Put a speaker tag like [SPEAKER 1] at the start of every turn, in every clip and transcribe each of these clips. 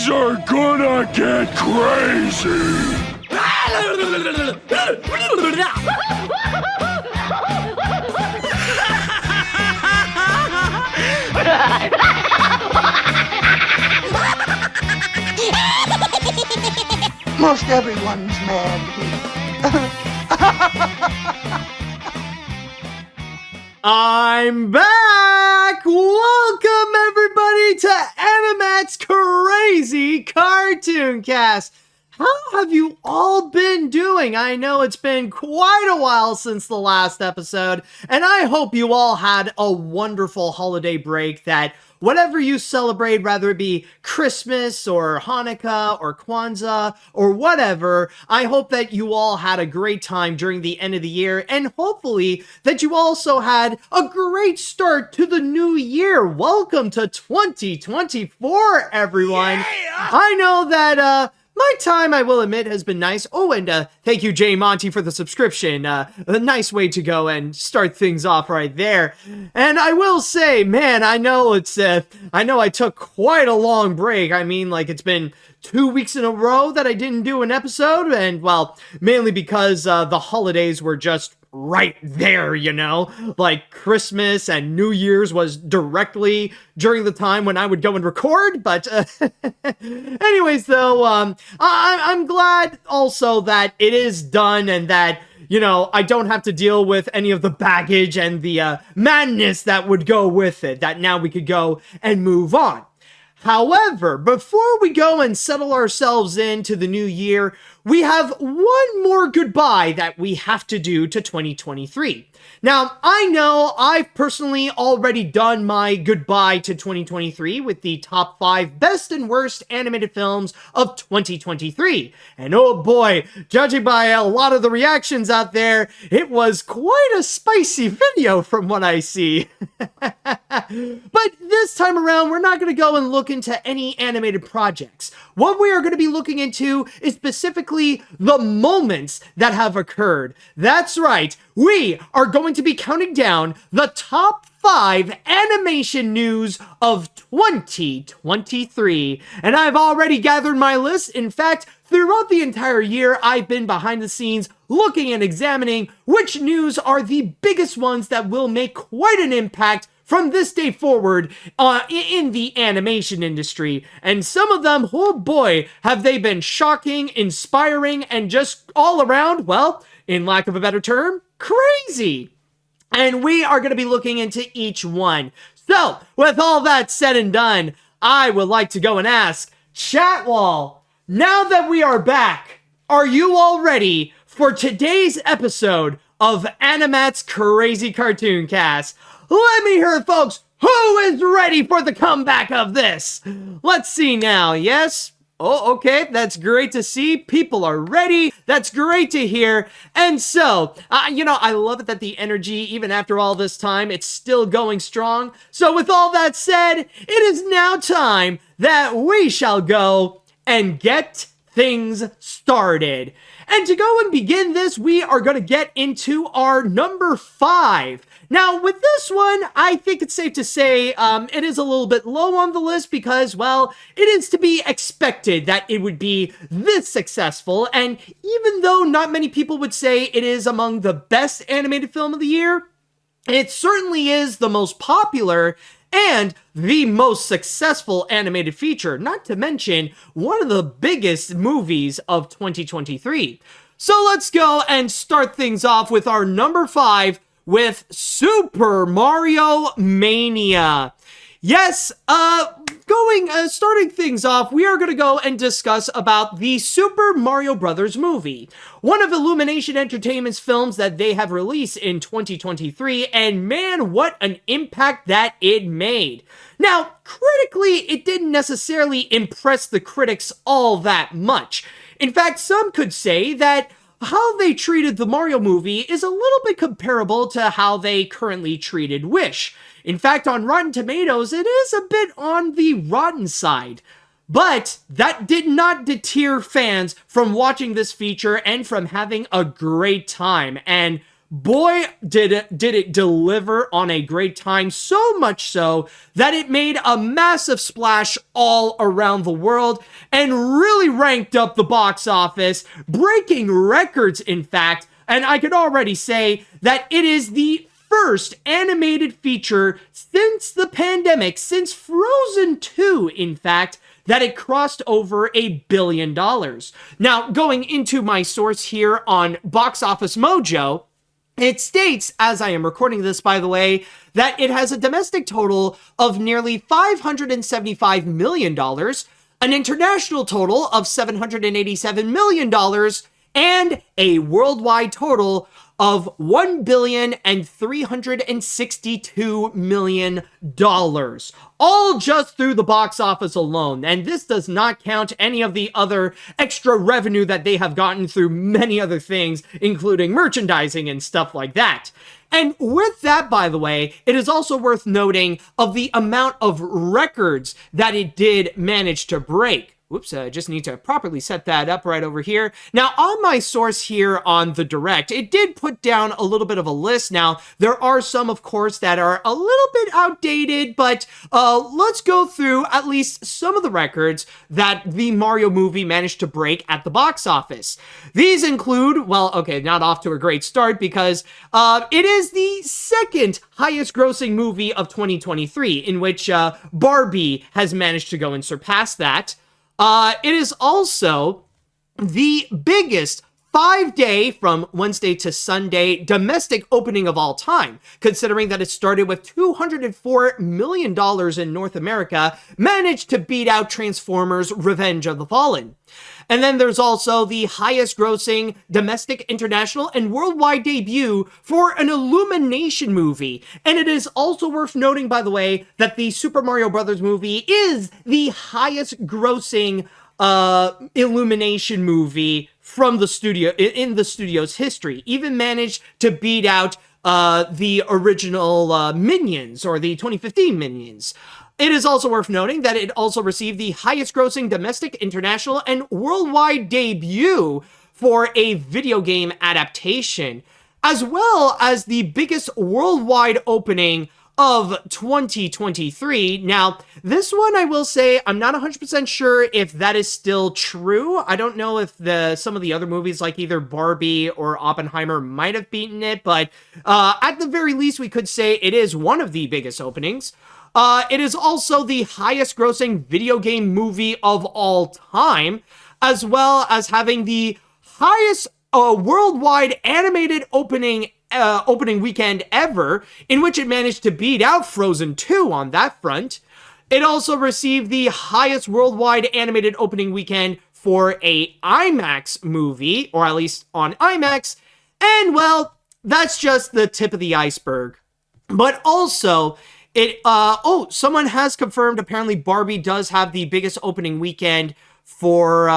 [SPEAKER 1] Things are gonna get crazy!
[SPEAKER 2] Most everyone's mad here.
[SPEAKER 3] I'm back! Welcome everybody to AniMat's Crazy Cartoon Cast. How have you all been doing? I know it's been quite a while since the last episode, and I hope you all had a wonderful holiday break that whatever you celebrate, whether it be Christmas or Hanukkah or Kwanzaa or whatever, I hope that you all had a great time during the end of the year, and hopefully that you also had a great start to the new year. Welcome to 2024, everyone. Yeah! I know that, my time, I will admit, has been nice. Oh, and thank you, Jay Monty, for the subscription. A nice way to go and start things off right there. And I will say, man, I know I took quite a long break. I mean, like, it's been 2 weeks in a row that I didn't do an episode, and, well, mainly because the holidays were just right there, you know? Like, Christmas and New Year's was directly during the time when I would go and record, but anyways, though, I'm glad also that it is done and that, you know, I don't have to deal with any of the baggage and the madness that would go with it, that now we could go and move on. However, before we go and settle ourselves into the new year, we have one more goodbye that we have to do to 2023. Now, I know I've personally already done my goodbye to 2023 with the top 5 best and worst animated films of 2023. And oh boy, judging by a lot of the reactions out there, it was quite a spicy video from what I see. But this time around, we're not going to go and look into any animated projects. What we are going to be looking into is specifically the moments that have occurred. That's right, we are going to be counting down the top 5 animation news of 2023. And I've already gathered my list. In fact, throughout the entire year, I've been behind the scenes looking and examining which news are the biggest ones that will make quite an impact from this day forward in the animation industry. And some of them, oh boy, have they been shocking, inspiring, and just all around, well, in lack of a better term, crazy. And we are going to be looking into each one. So, with all that said and done, I would like to go and ask, Chatwall, now that we are back, are you all ready for today's episode of AniMat's Crazy Cartoon Cast? Let me hear it, folks. Who is ready for the comeback of this? Let's see now. Yes? Oh, okay. That's great to see. People are ready. That's great to hear. And so, you know, I love it that the energy, even after all this time, it's still going strong. So with all that said, it is now time that we shall go and get things started. And to go and begin this, we are going to get into our number 5. Now, with this one, I think it's safe to say it is a little bit low on the list because, well, it is to be expected that it would be this successful. And even though not many people would say it is among the best animated film of the year, it certainly is the most popular and the most successful animated feature, not to mention one of the biggest movies of 2023. So let's go and start things off with our number 5 with Super Mario Mania. Yes, starting things off, we are going to go and discuss about the Super Mario Brothers movie, one of Illumination Entertainment's films that they have released in 2023, and man, what an impact that it made. Now, critically, it didn't necessarily impress the critics all that much. In fact, some could say that how they treated the Mario movie is a little bit comparable to how they currently treated Wish. In fact, on Rotten Tomatoes, it is a bit on the rotten side. But that did not deter fans from watching this feature and from having a great time. And boy, did it deliver on a great time, so much so that it made a massive splash all around the world and really ranked up the box office, breaking records, in fact. And I could already say that it is the first animated feature since the pandemic, since Frozen 2, in fact, that it crossed over $1 billion. Now, going into my source here on Box Office Mojo, it states, as I am recording this, by the way, that it has a domestic total of nearly $575 million, an international total of $787 million, and a worldwide total of $1,362 million, all just through the box office alone. And this does not count any of the other extra revenue that they have gotten through many other things, including merchandising and stuff like that. And with that, by the way, it is also worth noting of the amount of records that it did manage to break. Whoops, I just need to properly set that up right over here. Now, on my source here on the direct, it did put down a little bit of a list. Now, there are some, of course, that are a little bit outdated, but let's go through at least some of the records that the Mario movie managed to break at the box office. These include, well, okay, not off to a great start because it is the second highest grossing movie of 2023, in which Barbie has managed to go and surpass that. It is also the biggest 5-day from Wednesday to Sunday domestic opening of all time, considering that it started with $204 million in North America, managed to beat out Transformers: Revenge of the Fallen. And then there's also the highest grossing domestic, international, and worldwide debut for an Illumination movie. And it is also worth noting, by the way, that the Super Mario Bros. Movie is the highest grossing Illumination movie from the studio, in the studio's history. Even managed to beat out the original Minions, or the 2015 Minions. It is also worth noting that it also received the highest grossing domestic, international, and worldwide debut for a video game adaptation, as well as the biggest worldwide opening of 2023. Now, this one, I will say, I'm not 100% sure if that is still true. I don't know if some of the other movies, like either Barbie or Oppenheimer, might have beaten it, but at the very least, we could say it is one of the biggest openings. It is also the highest grossing video game movie of all time, as well as having the highest worldwide animated opening weekend ever, in which it managed to beat out Frozen 2 on that front. It also received the highest worldwide animated opening weekend for a IMAX movie, or at least on IMAX, and well, that's just the tip of the iceberg. But also, someone has confirmed apparently Barbie does have the biggest opening weekend for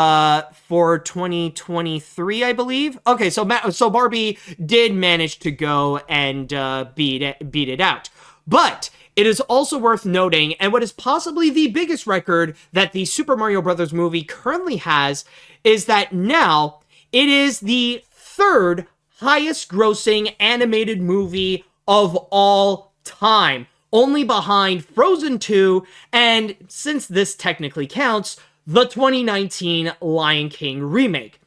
[SPEAKER 3] 2023, I believe. Okay, so Barbie did manage to go and beat it out. But it is also worth noting, and what is possibly the biggest record that the Super Mario Bros. Movie currently has, is that now it is the third highest grossing animated movie of all time, only behind Frozen 2, and since this technically counts, the 2019 Lion King remake.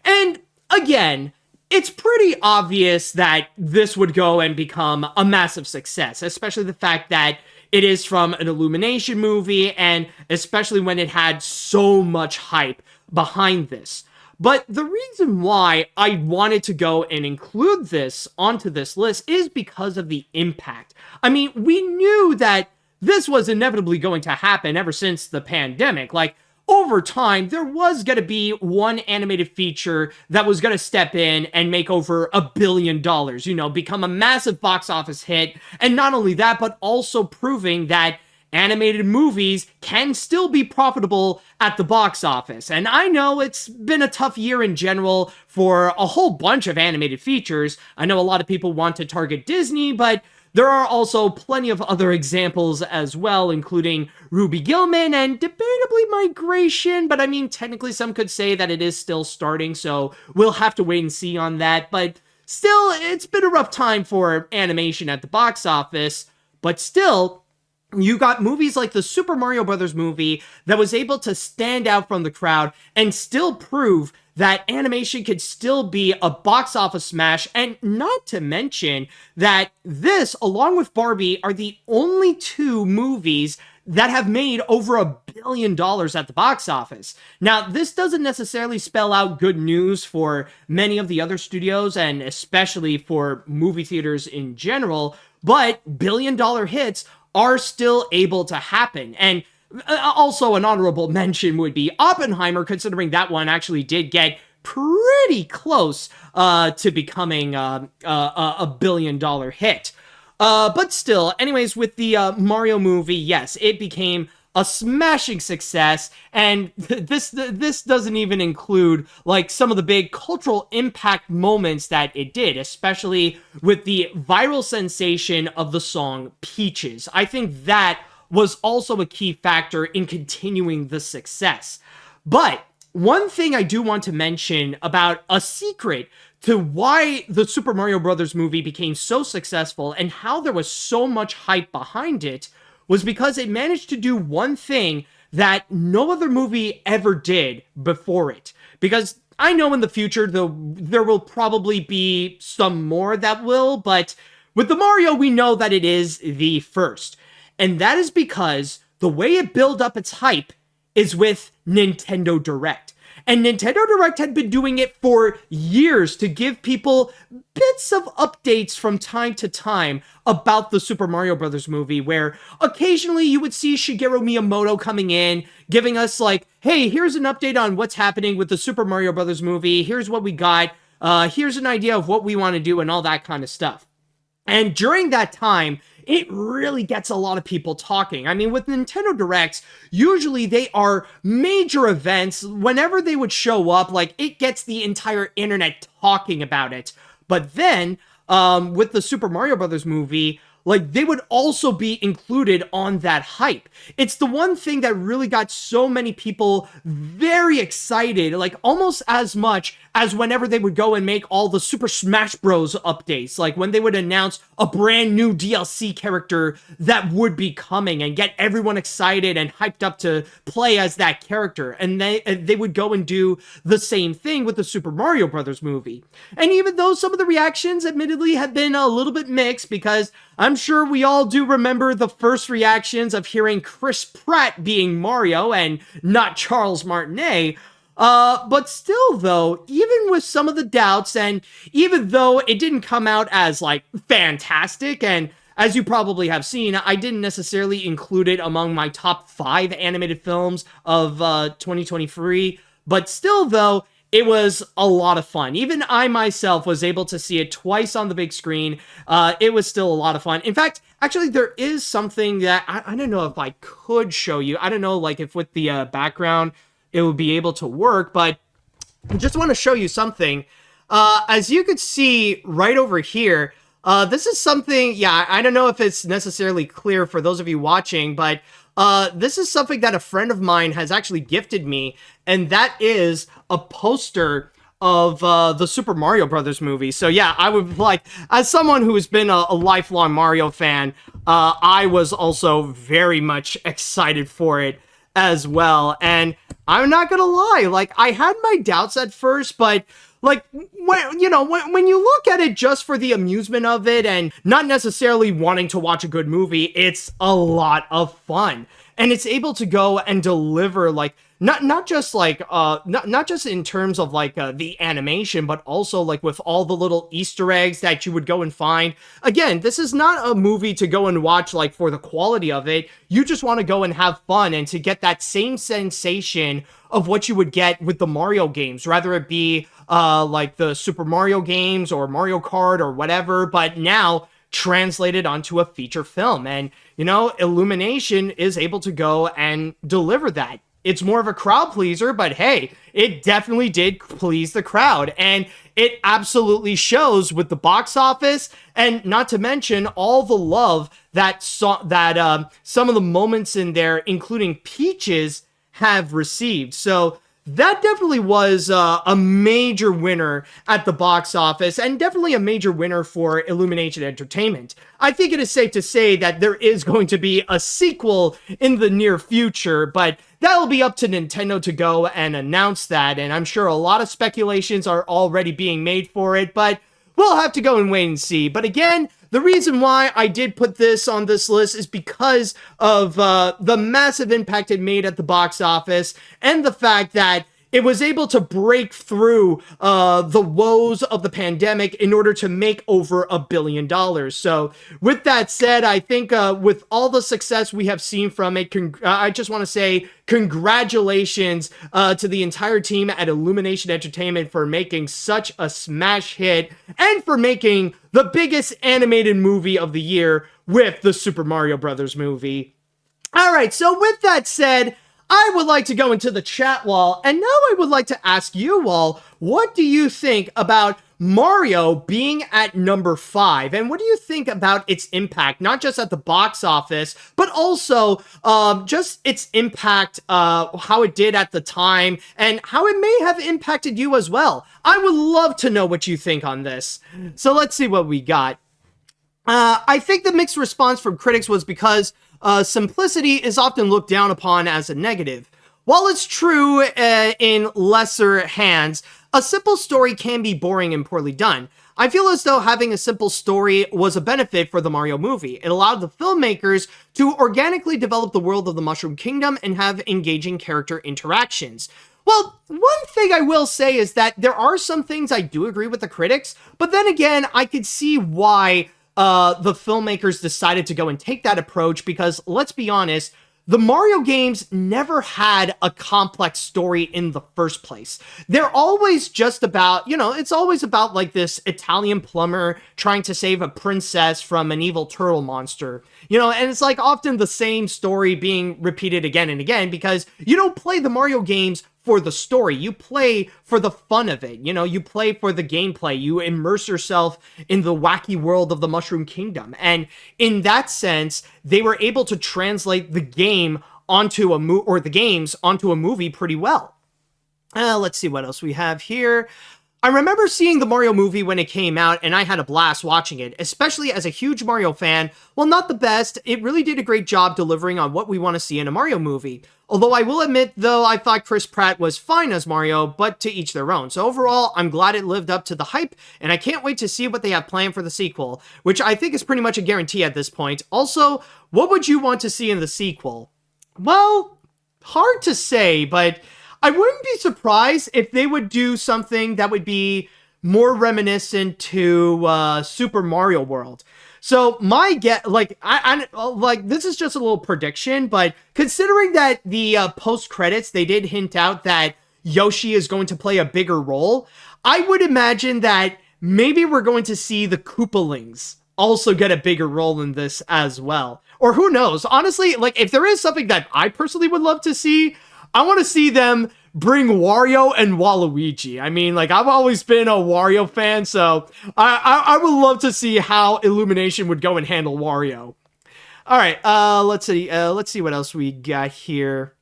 [SPEAKER 3] And again, it's pretty obvious that this would go and become a massive success, especially the fact that it is from an Illumination movie, and especially when it had so much hype behind this. But the reason why I wanted to go and include this onto this list is because of the impact. I mean, we knew that this was inevitably going to happen ever since the pandemic. Like, over time, there was going to be one animated feature that was going to step in and make over $1 billion, become a massive box office hit. And not only that, but also proving that animated movies can still be profitable at the box office. And I know it's been a tough year in general for a whole bunch of animated features. I know a lot of people want to target Disney, but there are also plenty of other examples as well, including Ruby Gilman and debatably Migration, but I mean, technically some could say that it is still starting, so we'll have to wait and see on that. But still, it's been a rough time for animation at the box office, but still, you got movies like the Super Mario Brothers movie that was able to stand out from the crowd and still prove that animation could still be a box office smash, and not to mention that this, along with Barbie, are the only two movies that have made over $1 billion at the box office. Now, this doesn't necessarily spell out good news for many of the other studios, and especially for movie theaters in general, but billion-dollar hits are still able to happen. And also an honorable mention would be Oppenheimer, considering that one actually did get pretty close to becoming a $1 billion hit. But still, anyways, with the Mario movie, yes, it became a smashing success, and this doesn't even include like some of the big cultural impact moments that it did, especially with the viral sensation of the song Peaches. I think that was also a key factor in continuing the success. But one thing I do want to mention about a secret to why the Super Mario Brothers movie became so successful and how there was so much hype behind it was because it managed to do one thing that no other movie ever did before it. Because I know in the future there will probably be some more that will, but with the Mario, we know that it is the first. And that is because the way it built up its hype is with Nintendo Direct. And Nintendo Direct had been doing it for years to give people bits of updates from time to time about the Super Mario Brothers movie, where occasionally you would see Shigeru Miyamoto coming in, giving us like, hey, here's an update on what's happening with the Super Mario Brothers movie, here's what we got, here's an idea of what we want to do, and all that kind of stuff. And during that time, it really gets a lot of people talking. I mean, with Nintendo Directs, usually they are major events. Whenever they would show up, like, it gets the entire internet talking about it. But then, with the Super Mario Brothers movie, like, they would also be included on that hype. It's the one thing that really got so many people very excited, like, almost as much as whenever they would go and make all the Super Smash Bros. Updates, like when they would announce a brand new DLC character that would be coming and get everyone excited and hyped up to play as that character. And they would go and do the same thing with the Super Mario Brothers movie. And even though some of the reactions admittedly have been a little bit mixed, because I'm sure we all do remember the first reactions of hearing Chris Pratt being Mario and not Charles Martinet. But still, though, even with some of the doubts, and even though it didn't come out as, like, fantastic, and as you probably have seen, I didn't necessarily include it among my top 5 animated films of 2023, but still, though, it was a lot of fun. Even I myself was able to see it twice on the big screen. It was still a lot of fun. In fact, actually, there is something that I don't know if I could show you. I don't know, like, if with the background it would be able to work, but I just want to show you something. As you could see right over here, this is something, yeah, I don't know if it's necessarily clear for those of you watching, but this is something that a friend of mine has actually gifted me, and that is a poster of the Super Mario Brothers movie. So yeah, I would like, as someone who has been a lifelong Mario fan, I was also very much excited for it as well. And I'm not gonna lie, like, I had my doubts at first, but like, when you look at it just for the amusement of it and not necessarily wanting to watch a good movie, it's a lot of fun. And it's able to go and deliver, like, not just in terms of like the animation, but also like with all the little Easter eggs that you would go and find. Again, this is not a movie to go and watch like for the quality of it. You just want to go and have fun and to get that same sensation of what you would get with the Mario games, rather it be like the Super Mario games or Mario Kart or whatever, but now translated onto a feature film. And, you know, Illumination is able to go and deliver that. It's more of a crowd pleaser, but hey, it definitely did please the crowd, and it absolutely shows with the box office, and not to mention all the love that some of the moments in there, including Peaches, have received. So that definitely was a major winner at the box office, and definitely a major winner for Illumination Entertainment. I think it is safe to say that there is going to be a sequel in the near future, but that'll be up to Nintendo to go and announce that, and I'm sure a lot of speculations are already being made for it, but we'll have to go and wait and see. But again, the reason why I did put this on this list is because of the massive impact it made at the box office, and the fact that it was able to break through the woes of the pandemic in order to make over $1 billion. So with that said, I think with all the success we have seen from it, I just want to say congratulations to the entire team at Illumination Entertainment for making such a smash hit, and for making the biggest animated movie of the year with the Super Mario Brothers movie. All right, so with that said, I would like to go into the chat wall, and now I would like to ask you all, what do you think about Mario being at number 5? And what do you think about its impact, not just at the box office, but also just its impact, how it did at the time, and how it may have impacted you as well? I would love to know what you think on this. So let's see what we got. I think the mixed response from critics was because simplicity is often looked down upon as a negative. While it's true in lesser hands, a simple story can be boring and poorly done. I feel as though having a simple story was a benefit for the Mario movie. It allowed the filmmakers to organically develop the world of the Mushroom Kingdom and have engaging character interactions. Well, one thing I will say is that there are some things I do agree with the critics, but then again, I could see why the filmmakers decided to go and take that approach, because let's be honest, the Mario games never had a complex story in the first place. They're always just about, it's always about like this Italian plumber trying to save a princess from an evil turtle monster. And it's like often the same story being repeated again and again, because you don't play the Mario games for the story. You play for the fun of it. You play for the gameplay. You immerse yourself in the wacky world of the Mushroom Kingdom. And in that sense, they were able to translate the game onto the games onto a movie pretty well. Let's see what else we have here. I remember seeing the Mario movie when it came out, and I had a blast watching it, especially as a huge Mario fan. While not the best, it really did a great job delivering on what we want to see in a Mario movie. Although I will admit, though, I thought Chris Pratt was fine as Mario, but to each their own. So overall, I'm glad it lived up to the hype, and I can't wait to see what they have planned for the sequel, which I think is pretty much a guarantee at this point. Also, what would you want to see in the sequel? Well, hard to say, but I wouldn't be surprised if they would do something that would be more reminiscent to Super Mario World. So my guess, this is just a little prediction, but considering that the post credits they did hint out that Yoshi is going to play a bigger role, I would imagine that maybe we're going to see the Koopalings also get a bigger role in this as well. Or who knows? Honestly, if there is something that I personally would love to see, I want to see them bring Wario and Waluigi. I mean, I've always been a Wario fan, so I would love to see how Illumination would go and handle Wario. All right, let's see what else we got here.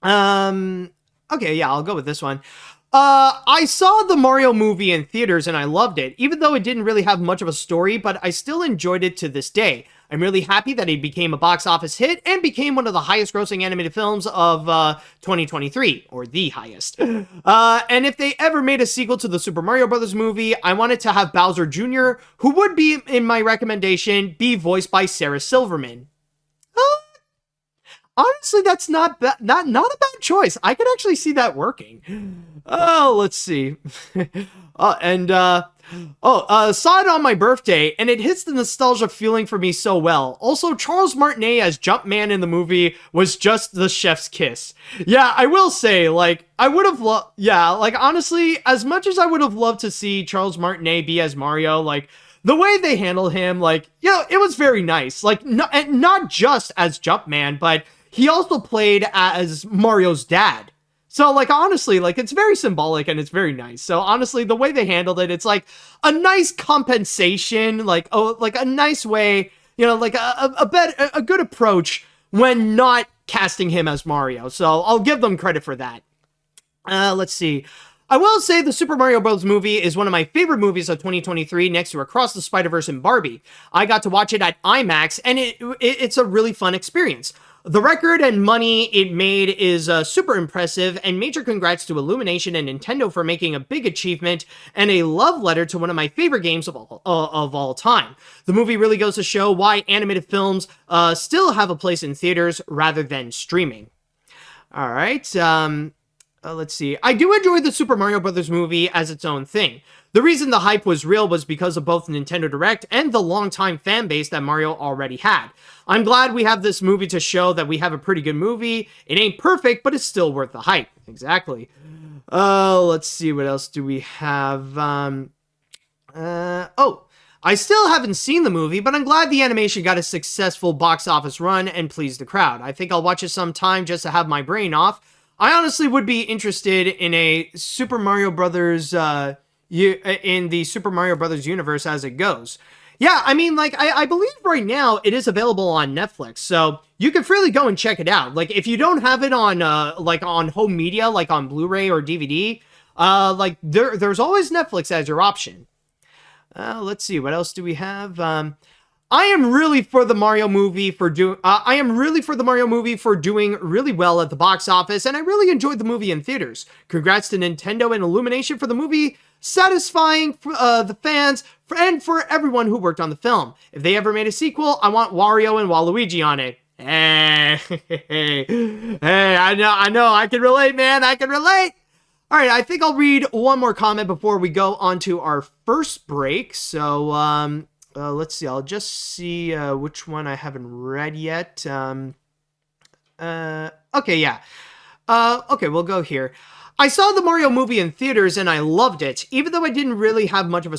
[SPEAKER 3] Okay, yeah, I'll go with this one. I saw the Mario movie in theaters and I loved it, even though it didn't really have much of a story, but I still enjoyed it to this day. I'm really happy that it became a box office hit and became one of the highest grossing animated films of 2023, or the highest. And if they ever made a sequel to the Super Mario Brothers movie, I wanted to have Bowser Jr., who would be in my recommendation, be voiced by Sarah Silverman. Honestly, that's not a bad choice. I could actually see that working. Oh, let's see. Saw it on my birthday, and it hits the nostalgia feeling for me so well. Also, Charles Martinet as Jumpman in the movie was just the chef's kiss. Yeah, I will say, I would have honestly, as much as I would have loved to see Charles Martinet be as Mario, the way they handled him, it was very nice. Not just as Jumpman, but he also played as Mario's dad. So, honestly, it's very symbolic and it's very nice. So, honestly, the way they handled it, it's a nice compensation, a nice way, a good approach when not casting him as Mario. So, I'll give them credit for that. Let's see. I will say the Super Mario Bros. Movie is one of my favorite movies of 2023 next to Across the Spider-Verse and Barbie. I got to watch it at IMAX, and it's a really fun experience. The record and money it made is super impressive, and major congrats to Illumination and Nintendo for making a big achievement and a love letter to one of my favorite games of all time. The movie really goes to show why animated films still have a place in theaters rather than streaming. All right, let's see. I do enjoy the Super Mario Bros. Movie as its own thing. The reason the hype was real was because of both Nintendo Direct and the longtime fan base that Mario already had. I'm glad we have this movie to show that we have a pretty good movie. It ain't perfect, but it's still worth the hype. Exactly. Let's see, what else do we have? I still haven't seen the movie, but I'm glad the animation got a successful box office run and pleased the crowd. I think I'll watch it sometime just to have my brain off. I honestly would be interested in a Super Mario Brothers, in the Super Mario Brothers universe as it goes. Yeah, I mean, like, I believe right now it is available on Netflix, so you can freely go and check it out. Like, if you don't have it on, like, on home media, like on Blu-ray or DVD, like, there's always Netflix as your option. Let's see, what else do we have? I am really for the Mario movie for doing really well at the box office, and I really enjoyed the movie in theaters. Congrats to Nintendo and Illumination for the movie, satisfying for the fans and for everyone who worked on the film. If they ever made a sequel, I want Wario and Waluigi on it. Hey, I know, I can relate, man, I can relate. All right, I think I'll read one more comment before we go on to our first break. So, let's see. I'll just see which one I haven't read yet. Okay, yeah. Okay, we'll go here. I saw the Mario movie in theaters and I loved it. Even though it didn't really have much of a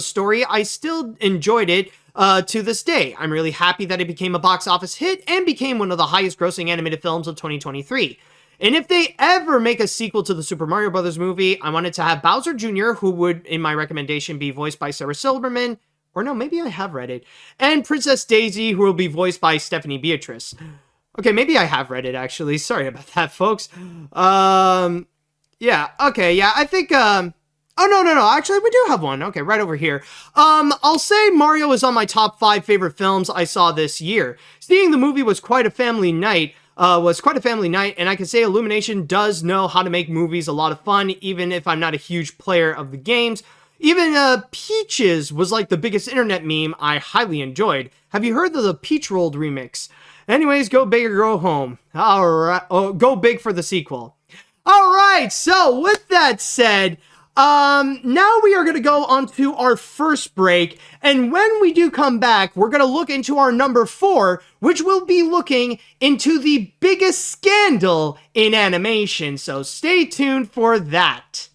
[SPEAKER 3] story, I still enjoyed it to this day. I'm really happy that it became a box office hit and became one of the highest grossing animated films of 2023. And if they ever make a sequel to the Super Mario Bros. Movie, I wanted to have Bowser Jr., who would, in my recommendation, be voiced by Sarah Silverman, or no, maybe I have read it, and Princess Daisy, who will be voiced by Stephanie Beatrice. Okay, maybe I have read it, actually. Sorry about that, folks. Yeah, okay, yeah, I think, oh, no, actually, we do have one. Okay, right over here. I'll say Mario is on my top 5 favorite films I saw this year. Seeing the movie was quite a family night, and I can say Illumination does know how to make movies a lot of fun, even if I'm not a huge player of the games. Even Peaches was like the biggest internet meme I highly enjoyed. Have you heard of the Peach Rolled remix? Anyways, go big or go home. Alright, go big for the sequel. Alright, so with that said, now we are going to go on to our first break, and when we do come back, we're going to look into our number 4, which will be looking into the biggest scandal in animation, so stay tuned for that.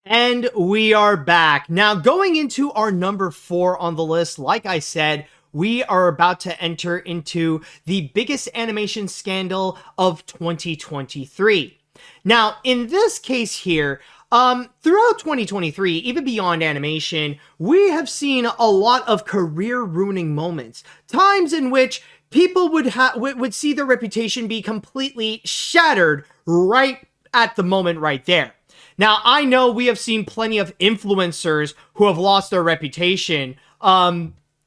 [SPEAKER 3] And we are back. Now, going into our number 4 on the list, like I said, we are about to enter into the biggest animation scandal of 2023. Now, in this case here, throughout 2023, even beyond animation, we have seen a lot of career-ruining moments. Times in which people would see their reputation be completely shattered right at the moment right there. Now, I know we have seen plenty of influencers who have lost their reputation.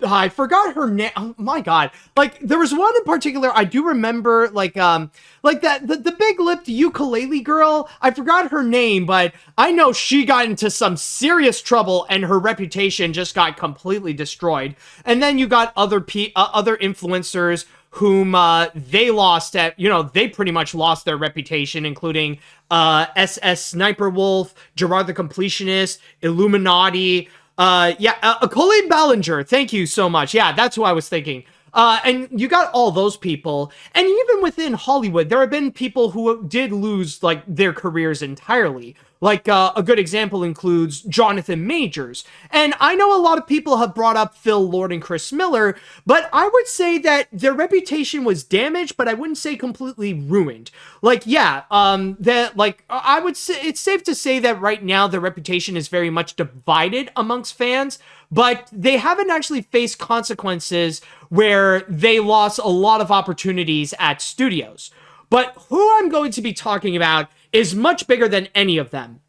[SPEAKER 3] I forgot her name. Oh my god. Like, there was one in particular I do remember, like that, the big-lipped ukulele girl. I forgot her name, but I know she got into some serious trouble and her reputation just got completely destroyed. And then you got other influencers whom they lost at, they pretty much lost their reputation, including SS Sniper Wolf, Gerard the Completionist, Illuminati, Colleen Ballinger, thank you so much. Yeah, that's who I was thinking. And you got all those people, and even within Hollywood, there have been people who did lose, like, their careers entirely. Like, a good example includes Jonathan Majors. And I know a lot of people have brought up Phil Lord and Chris Miller, but I would say that their reputation was damaged, but I wouldn't say completely ruined. Like, yeah, I would say it's safe to say that right now their reputation is very much divided amongst fans, but they haven't actually faced consequences where they lost a lot of opportunities at studios. But who I'm going to be talking about is much bigger than any of them.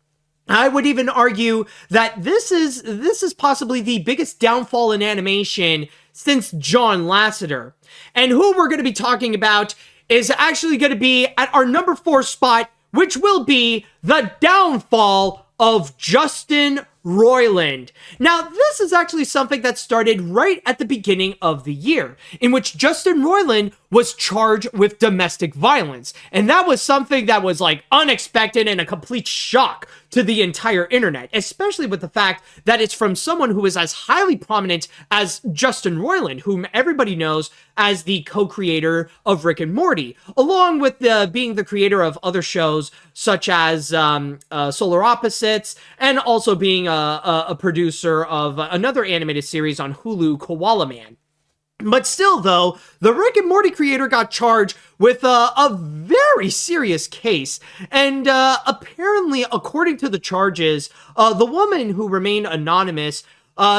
[SPEAKER 3] I would even argue that this is possibly the biggest downfall in animation since John Lasseter. And who we're going to be talking about is actually going to be at our number 4 spot, which will be the downfall of Justin Roiland. Now, this is actually something that started right at the beginning of the year, in which Justin Roiland was charged with domestic violence. And that was something that was like unexpected and a complete shock to the entire internet, especially with the fact that it's from someone who is as highly prominent as Justin Roiland, whom everybody knows as the co-creator of Rick and Morty, along with being the creator of other shows such as Solar Opposites, and also being a producer of another animated series on Hulu, Koala Man. But still, though, the Rick and Morty creator got charged with a very serious case. And apparently, according to the charges, the woman who remained anonymous,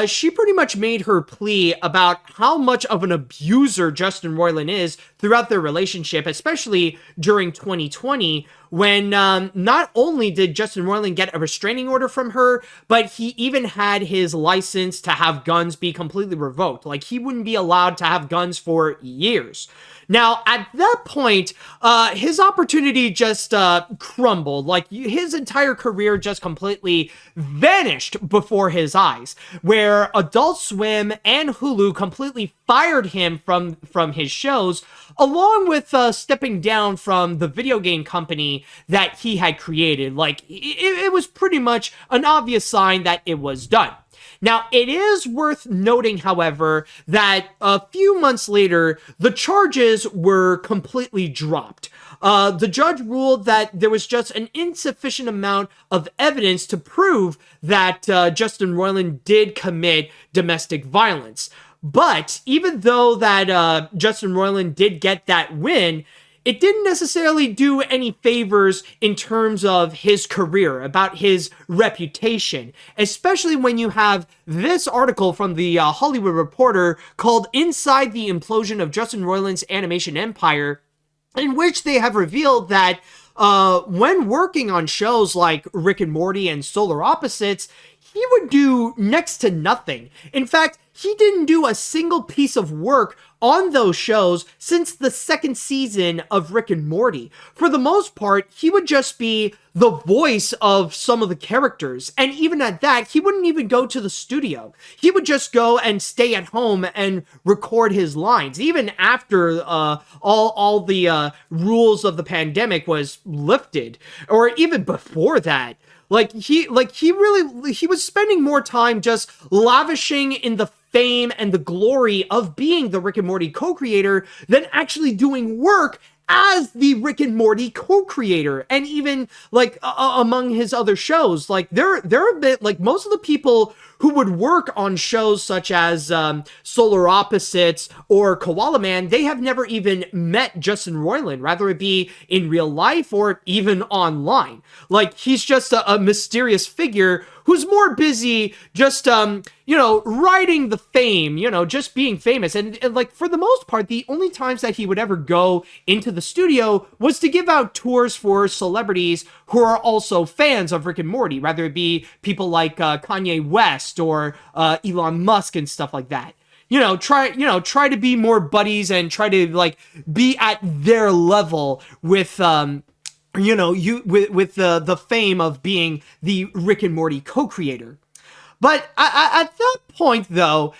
[SPEAKER 3] she pretty much made her plea about how much of an abuser Justin Roiland is throughout their relationship, especially during 2020, when not only did Justin Roiland get a restraining order from her, but he even had his license to have guns be completely revoked. Like, he wouldn't be allowed to have guns for years. Now, at that point, his opportunity just crumbled. Like, his entire career just completely vanished before his eyes, where Adult Swim and Hulu completely fired him from his shows, along with stepping down from the video game company that he had created. Like, it was pretty much an obvious sign that it was done. Now, it is worth noting, however, that a few months later, the charges were completely dropped. The judge ruled that there was just an insufficient amount of evidence to prove that Justin Roiland did commit domestic violence. But even though that Justin Roiland did get that win, it didn't necessarily do any favors in terms of his career, about his reputation, especially when you have this article from the Hollywood Reporter called "Inside the Implosion of Justin Roiland's Animation Empire," in which they have revealed that when working on shows like Rick and Morty and Solar Opposites, he would do next to nothing. In fact, he didn't do a single piece of work on those shows since the second season of Rick and Morty. For the most part, he would just be the voice of some of the characters. And even at that, he wouldn't even go to the studio. He would just go and stay at home and record his lines. Even after all the rules of the pandemic was lifted, or even before that. He was spending more time just lavishing in the fame and the glory of being the Rick and Morty co-creator than actually doing work as the Rick and Morty co-creator. And even among his other shows, they're a bit like most of the people who would work on shows such as Solar Opposites or Koala Man, they have never even met Justin Roiland, rather it be in real life or even online. He's just a mysterious figure who's more busy just, riding the fame, just being famous. And for the most part, the only times that he would ever go into the studio was to give out tours for celebrities who are also fans of Rick and Morty, rather it be people like Kanye West or Elon Musk and stuff like that. Try to be more buddies and try to be at their level with with the fame of being the Rick and Morty co-creator. But at that point, though,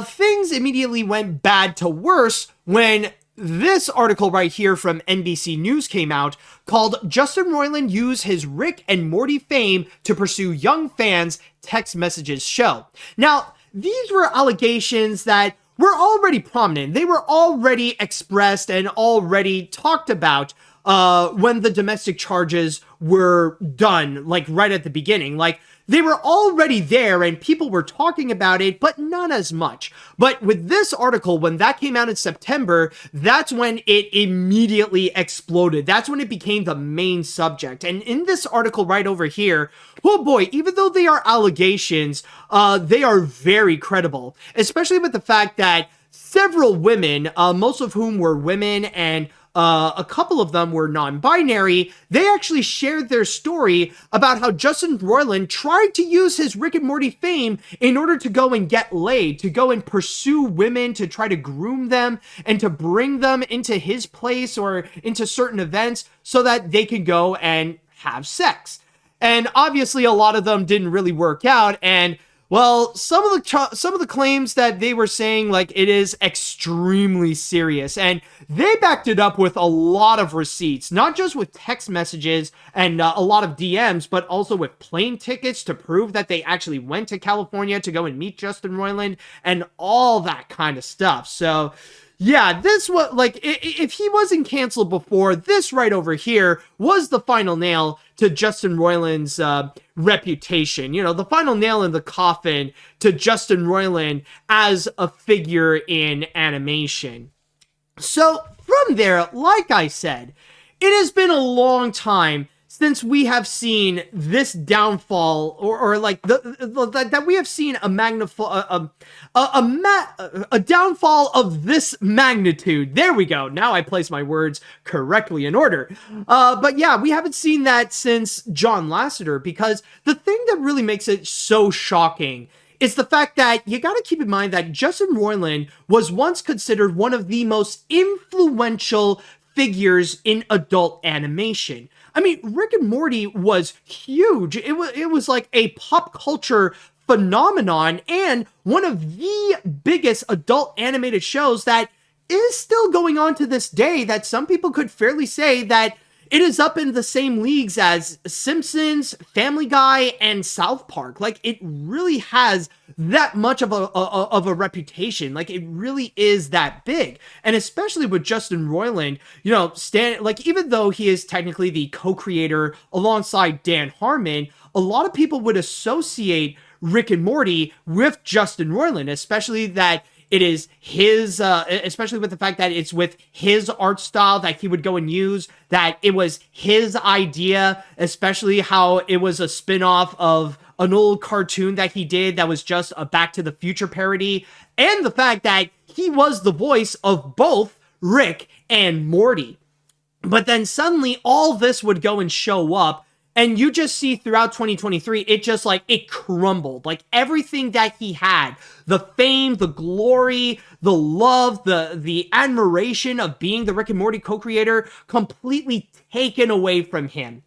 [SPEAKER 3] things immediately went bad to worse when this article right here from NBC News came out called "Justin Roiland Used His Rick and Morty Fame to Pursue Young Fans' Text Messages Show." Now, these were allegations that were already prominent. They were already expressed and already talked about when the domestic charges were done, like right at the beginning. Like they were already there and people were talking about it, but not as much. But with this article, when that came out in September, that's when it immediately exploded. That's when it became the main subject. And in this article right over here, oh boy, even though they are allegations, they are very credible, especially with the fact that several women, most of whom were women and a couple of them were non-binary, they actually shared their story about how Justin Roiland tried to use his Rick and Morty fame in order to go and get laid, to go and pursue women, to try to groom them, and to bring them into his place or into certain events so that they could go and have sex. And obviously a lot of them didn't really work out, and well, some of the claims that they were saying, like, it is extremely serious, and they backed it up with a lot of receipts, not just with text messages and a lot of DMs, but also with plane tickets to prove that they actually went to California to go and meet Justin Roiland and all that kind of stuff. So yeah, this was, like, if he wasn't canceled before, this right over here was the final nail to Justin Roiland's reputation. You know, the final nail in the coffin to Justin Roiland as a figure in animation. So from there, like I said, it has been a long time since we have seen this downfall, or like that we have seen a downfall of this magnitude. There we go. Now I place my words correctly in order. But yeah, we haven't seen that since John Lasseter, because the thing that really makes it so shocking is the fact that you got to keep in mind that Justin Roiland was once considered one of the most influential figures in adult animation. I mean, Rick and Morty was huge. It was like a pop culture phenomenon and one of the biggest adult animated shows that is still going on to this day, that some people could fairly say that it is up in the same leagues as Simpsons, Family Guy, and South Park. Like, it really has that much of a reputation. Like, it really is that big. And especially with Justin Roiland, you know, even though he is technically the co-creator alongside Dan Harmon, a lot of people would associate Rick and Morty with Justin Roiland, especially that it is his, especially with the fact that it's with his art style that he would go and use, that it was his idea, especially how it was a spin-off of an old cartoon that he did that was just a Back to the Future parody, and the fact that he was the voice of both Rick and Morty. But then suddenly all this would go and show up, and you just see throughout 2023, it just, like, it crumbled. Like, everything that he had, the fame, the glory, the love, the admiration of being the Rick and Morty co-creator, completely taken away from him.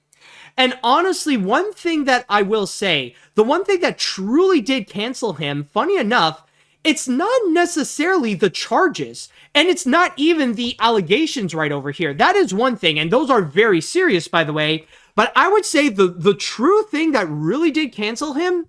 [SPEAKER 3] And honestly, one thing that I will say, the one thing that truly did cancel him, funny enough, it's not necessarily the charges, and it's not even the allegations right over here. That is one thing, and those are very serious, by the way. But I would say the true thing that really did cancel him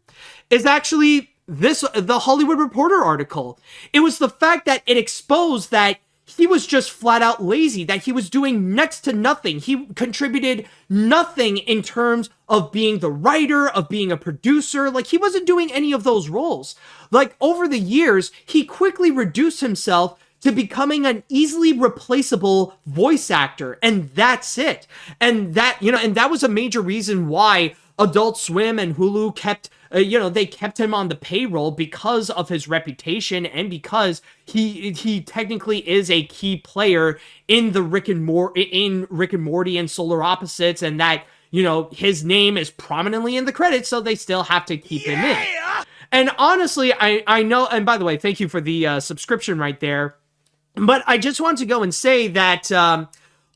[SPEAKER 3] is actually the Hollywood Reporter article. It was the fact that it exposed that he was just flat out lazy, that he was doing next to nothing. He contributed nothing in terms of being the writer, of being a producer. Like, he wasn't doing any of those roles. Like, over the years, he quickly reduced himself to becoming an easily replaceable voice actor, and that's it. And that, you know, and that was a major reason why Adult Swim and Hulu kept, they kept him on the payroll, because of his reputation and because he technically is a key player in the Rick and Morty and Solar Opposites, and that, you know, his name is prominently in the credits, so they still have to keep him in. And honestly, I know, and by the way, thank you for the subscription right there. But I just want to go and say that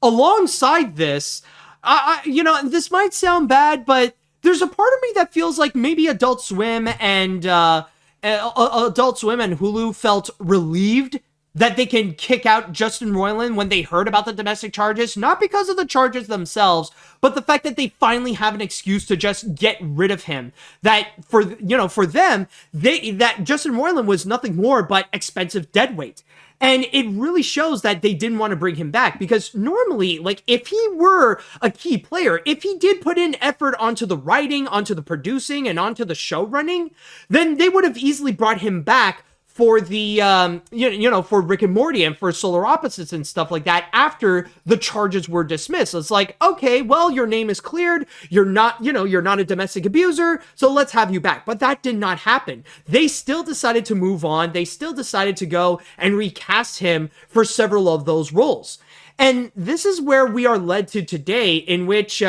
[SPEAKER 3] alongside this, this might sound bad, but there's a part of me that feels like maybe Adult Swim and Hulu felt relieved that they can kick out Justin Roiland when they heard about the domestic charges, not because of the charges themselves, but the fact that they finally have an excuse to just get rid of him. That for them, that Justin Roiland was nothing more but expensive deadweight. And it really shows that they didn't want to bring him back, because normally, like, if he were a key player, if he did put in effort onto the writing, onto the producing, and onto the show running, then they would have easily brought him back for the, for Rick and Morty and for Solar Opposites and stuff like that after the charges were dismissed. It's like, okay, well, your name is cleared. You're not a domestic abuser, so let's have you back. But that did not happen. They still decided to move on. They still decided to go and recast him for several of those roles. And this is where we are led to today, in which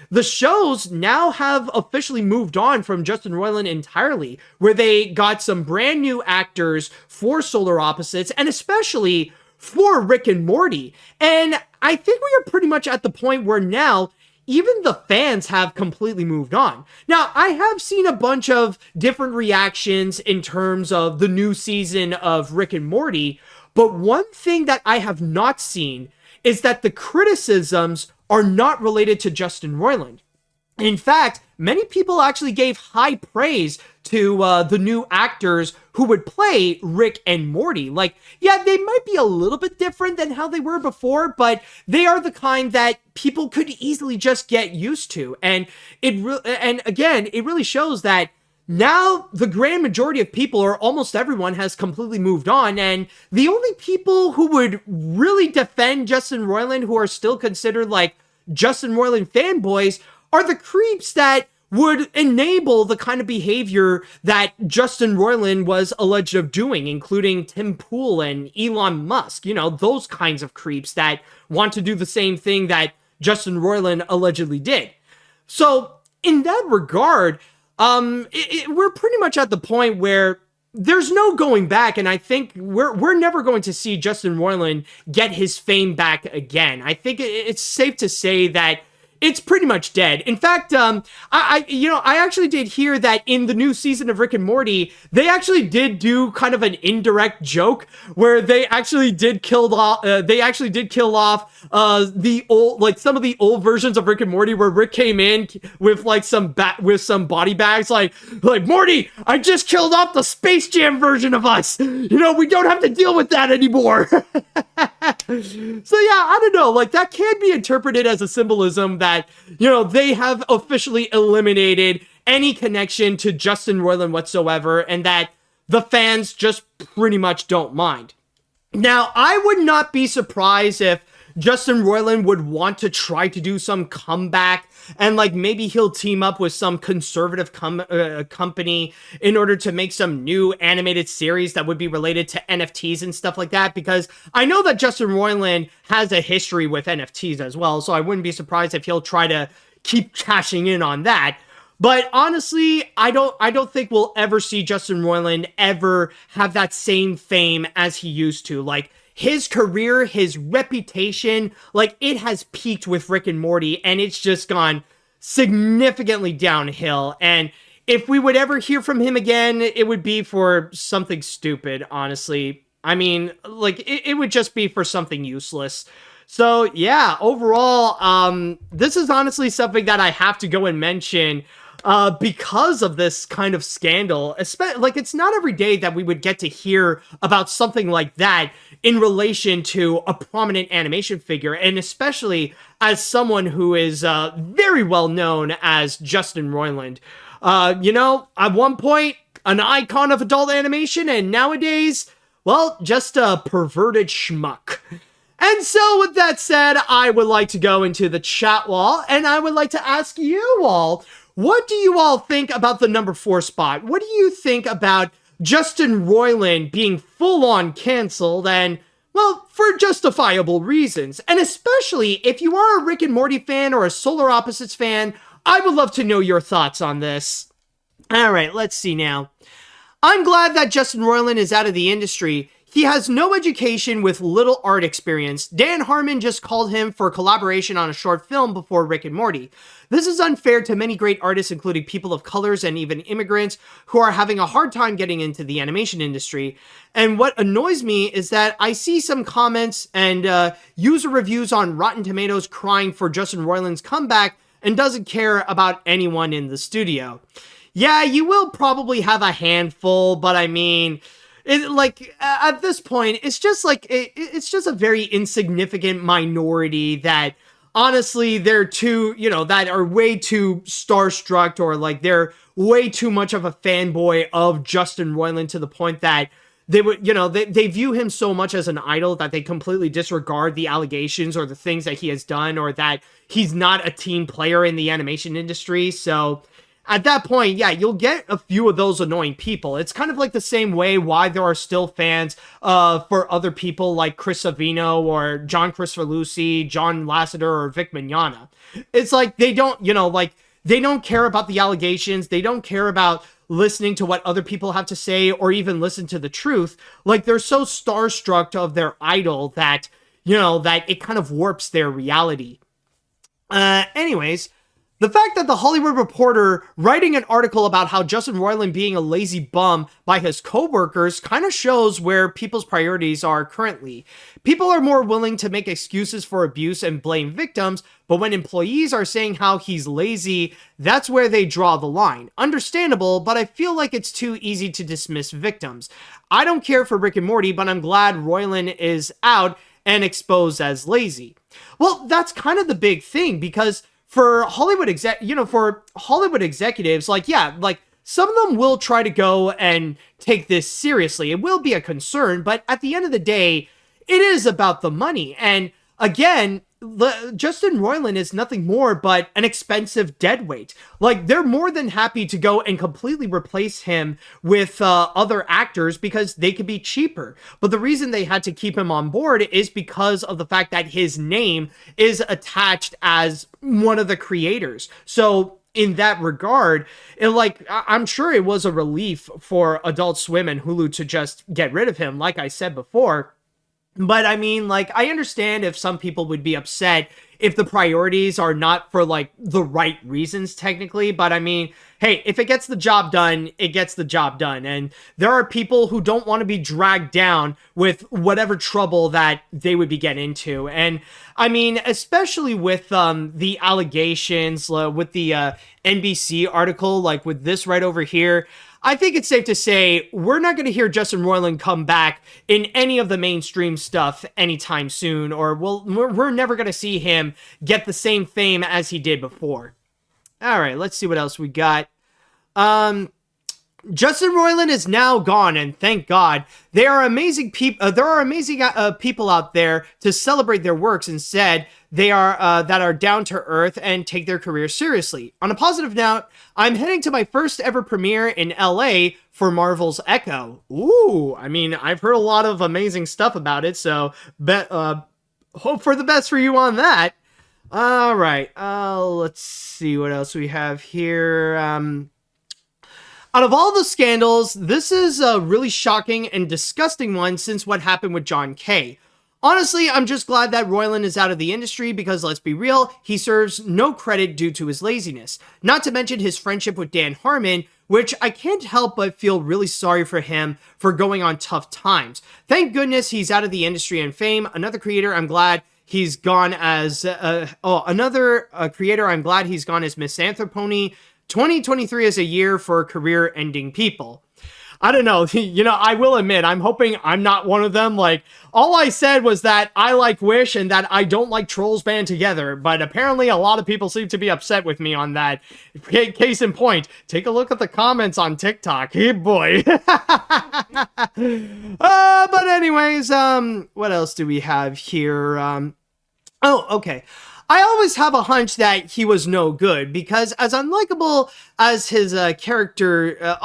[SPEAKER 3] the shows now have officially moved on from Justin Roiland entirely, where they got some brand new actors for Solar Opposites, and especially for Rick and Morty. And I think we are pretty much at the point where now even the fans have completely moved on. Now, I have seen a bunch of different reactions in terms of the new season of Rick and Morty, but one thing that I have not seen is that the criticisms are not related to Justin Roiland. In fact, many people actually gave high praise to the new actors who would play Rick and Morty. Like, yeah, they might be a little bit different than how they were before, but they are the kind that people could easily just get used to. And it really shows that now the grand majority of people, or almost everyone, has completely moved on, and the only people who would really defend Justin Roiland, who are still considered like Justin Roiland fanboys, are the creeps that would enable the kind of behavior that Justin Roiland was alleged of doing, including Tim Pool and Elon Musk. You know, those kinds of creeps that want to do the same thing that Justin Roiland allegedly did. So in that regard, we're pretty much at the point where there's no going back, and I think we're never going to see Justin Roiland get his fame back again. I think it's safe to say that it's pretty much dead. In fact, I actually did hear that in the new season of Rick and Morty, they actually did do kind of an indirect joke where they actually did kill off the old, like, some of the old versions of Rick and Morty, where Rick came in with like some body bags, like Morty, I just killed off the Space Jam version of us. You know, we don't have to deal with that anymore. So yeah, I don't know, like, that can be interpreted as a symbolism that, you know, they have officially eliminated any connection to Justin Roiland whatsoever, and that the fans just pretty much don't mind. Now, I would not be surprised if Justin Roiland would want to try to do some comeback, and like maybe he'll team up with some conservative company in order to make some new animated series that would be related to NFTs and stuff like that, because I know that Justin Roiland has a history with NFTs as well, so I wouldn't be surprised if he'll try to keep cashing in on that. But honestly, I don't think we'll ever see Justin Roiland ever have that same fame as he used to. Like, his career, his reputation, like, it has peaked with Rick and Morty, and it's just gone significantly downhill. And if we would ever hear from him again, it would be for something stupid, honestly. I mean, like, it would just be for something useless. So yeah, overall, this is honestly something that I have to go and mention because of this kind of scandal. Like, it's not every day that we would get to hear about something like that in relation to a prominent animation figure, and especially as someone who is very well known as Justin Roiland. You know, at one point, an icon of adult animation, and nowadays, well, just a perverted schmuck. And so with that said, I would like to go into the chat wall, and I would like to ask you all, what do you all think about the number 4 spot? What do you think about Justin Roiland being full-on canceled, and, well, for justifiable reasons? And especially if you are a Rick and Morty fan or a Solar Opposites fan, I would love to know your thoughts on this. Alright, let's see now. I'm glad that Justin Roiland is out of the industry. He has no education with little art experience. Dan Harmon just called him for collaboration on a short film before Rick and Morty. This is unfair to many great artists, including people of colors and even immigrants, who are having a hard time getting into the animation industry. And what annoys me is that I see some comments and user reviews on Rotten Tomatoes crying for Justin Roiland's comeback and doesn't care about anyone in the studio. Yeah, you will probably have a handful, but I mean, At this point, it's just like it's just a very insignificant minority that honestly they're too, that are way too starstruck, or like they're way too much of a fanboy of Justin Roiland to the point that they would, they view him so much as an idol that they completely disregard the allegations or the things that he has done, or that he's not a team player in the animation industry. So at that point, yeah, you'll get a few of those annoying people. It's kind of like the same way why there are still fans for other people like Chris Savino or John Christopher Lucy, John Lasseter, or Vic Mignogna. It's like they don't, they don't care about the allegations. They don't care about listening to what other people have to say or even listen to the truth. Like, they're so starstruck of their idol that, that it kind of warps their reality. Anyways, the fact that the Hollywood Reporter writing an article about how Justin Roiland being a lazy bum by his coworkers kind of shows where people's priorities are currently. People are more willing to make excuses for abuse and blame victims, but when employees are saying how he's lazy, that's where they draw the line. Understandable, but I feel like it's too easy to dismiss victims. I don't care for Rick and Morty, but I'm glad Roiland is out and exposed as lazy. Well, that's kind of the big thing, because for Hollywood executives, like, yeah, like, some of them will try to go and take this seriously. It will be a concern, but at the end of the day, it is about the money. And again, Justin Roiland is nothing more but an expensive deadweight. Like, they're more than happy to go and completely replace him with other actors because they could be cheaper. But the reason they had to keep him on board is because of the fact that his name is attached as one of the creators. So in that regard, I'm sure it was a relief for Adult Swim and Hulu to just get rid of him, like I said before. But I mean, like, I understand if some people would be upset if the priorities are not for, like, the right reasons, technically. But I mean, hey, if it gets the job done, it gets the job done. And there are people who don't want to be dragged down with whatever trouble that they would be getting into. And I mean, especially with the allegations, with the NBC article, like with this right over here, I think it's safe to say we're not going to hear Justin Roiland come back in any of the mainstream stuff anytime soon, or we're never going to see him get the same fame as he did before. All right, let's see what else we got. Justin Roiland is now gone, and thank God. There are amazing people out there to celebrate their works. Instead, they are that are down to earth and take their career seriously. On a positive note, I'm heading to my first ever premiere in LA for Marvel's Echo. Ooh, I mean, I've heard a lot of amazing stuff about it, so hope for the best for you on that. All right, let's see what else we have here. Out of all the scandals, this is a really shocking and disgusting one since what happened with John Kay. Honestly, I'm just glad that Roiland is out of the industry because, let's be real, he serves no credit due to his laziness. Not to mention his friendship with Dan Harmon, which I can't help but feel really sorry for him for going on tough times. Thank goodness he's out of the industry and fame. Another creator I'm glad he's gone as... another creator I'm glad he's gone as Misanthropony. 2023 is a year for career-ending people. I don't know, I will admit, I'm hoping I'm not one of them. Like, all I said was that I like Wish and that I don't like Trolls Band Together, but apparently a lot of people seem to be upset with me on that. Case in point, take a look at the comments on TikTok. Hey, boy. But anyways, what else do we have here? Okay. I always have a hunch that he was no good because as unlikable as his character, the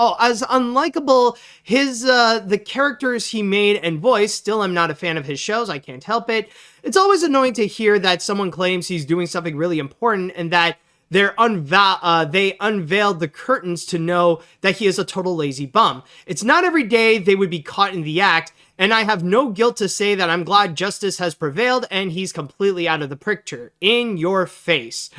[SPEAKER 3] characters he made and voiced, still I'm not a fan of his shows, I can't help it. It's always annoying to hear that someone claims he's doing something really important and that they unveiled the curtains to know that he is a total lazy bum. It's not every day they would be caught in the act, and I have no guilt to say that I'm glad justice has prevailed and he's completely out of the picture. In your face.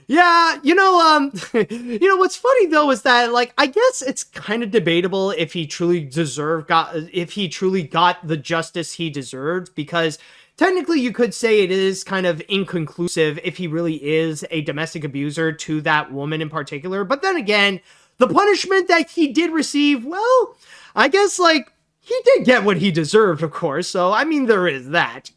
[SPEAKER 3] Yeah, what's funny though is that, like, I guess it's kind of debatable if he truly got the justice he deserved, because technically you could say it is kind of inconclusive if he really is a domestic abuser to that woman in particular. But then again, the punishment that he did receive, well, I guess, like, he did get what he deserved, of course, so I mean, there is that.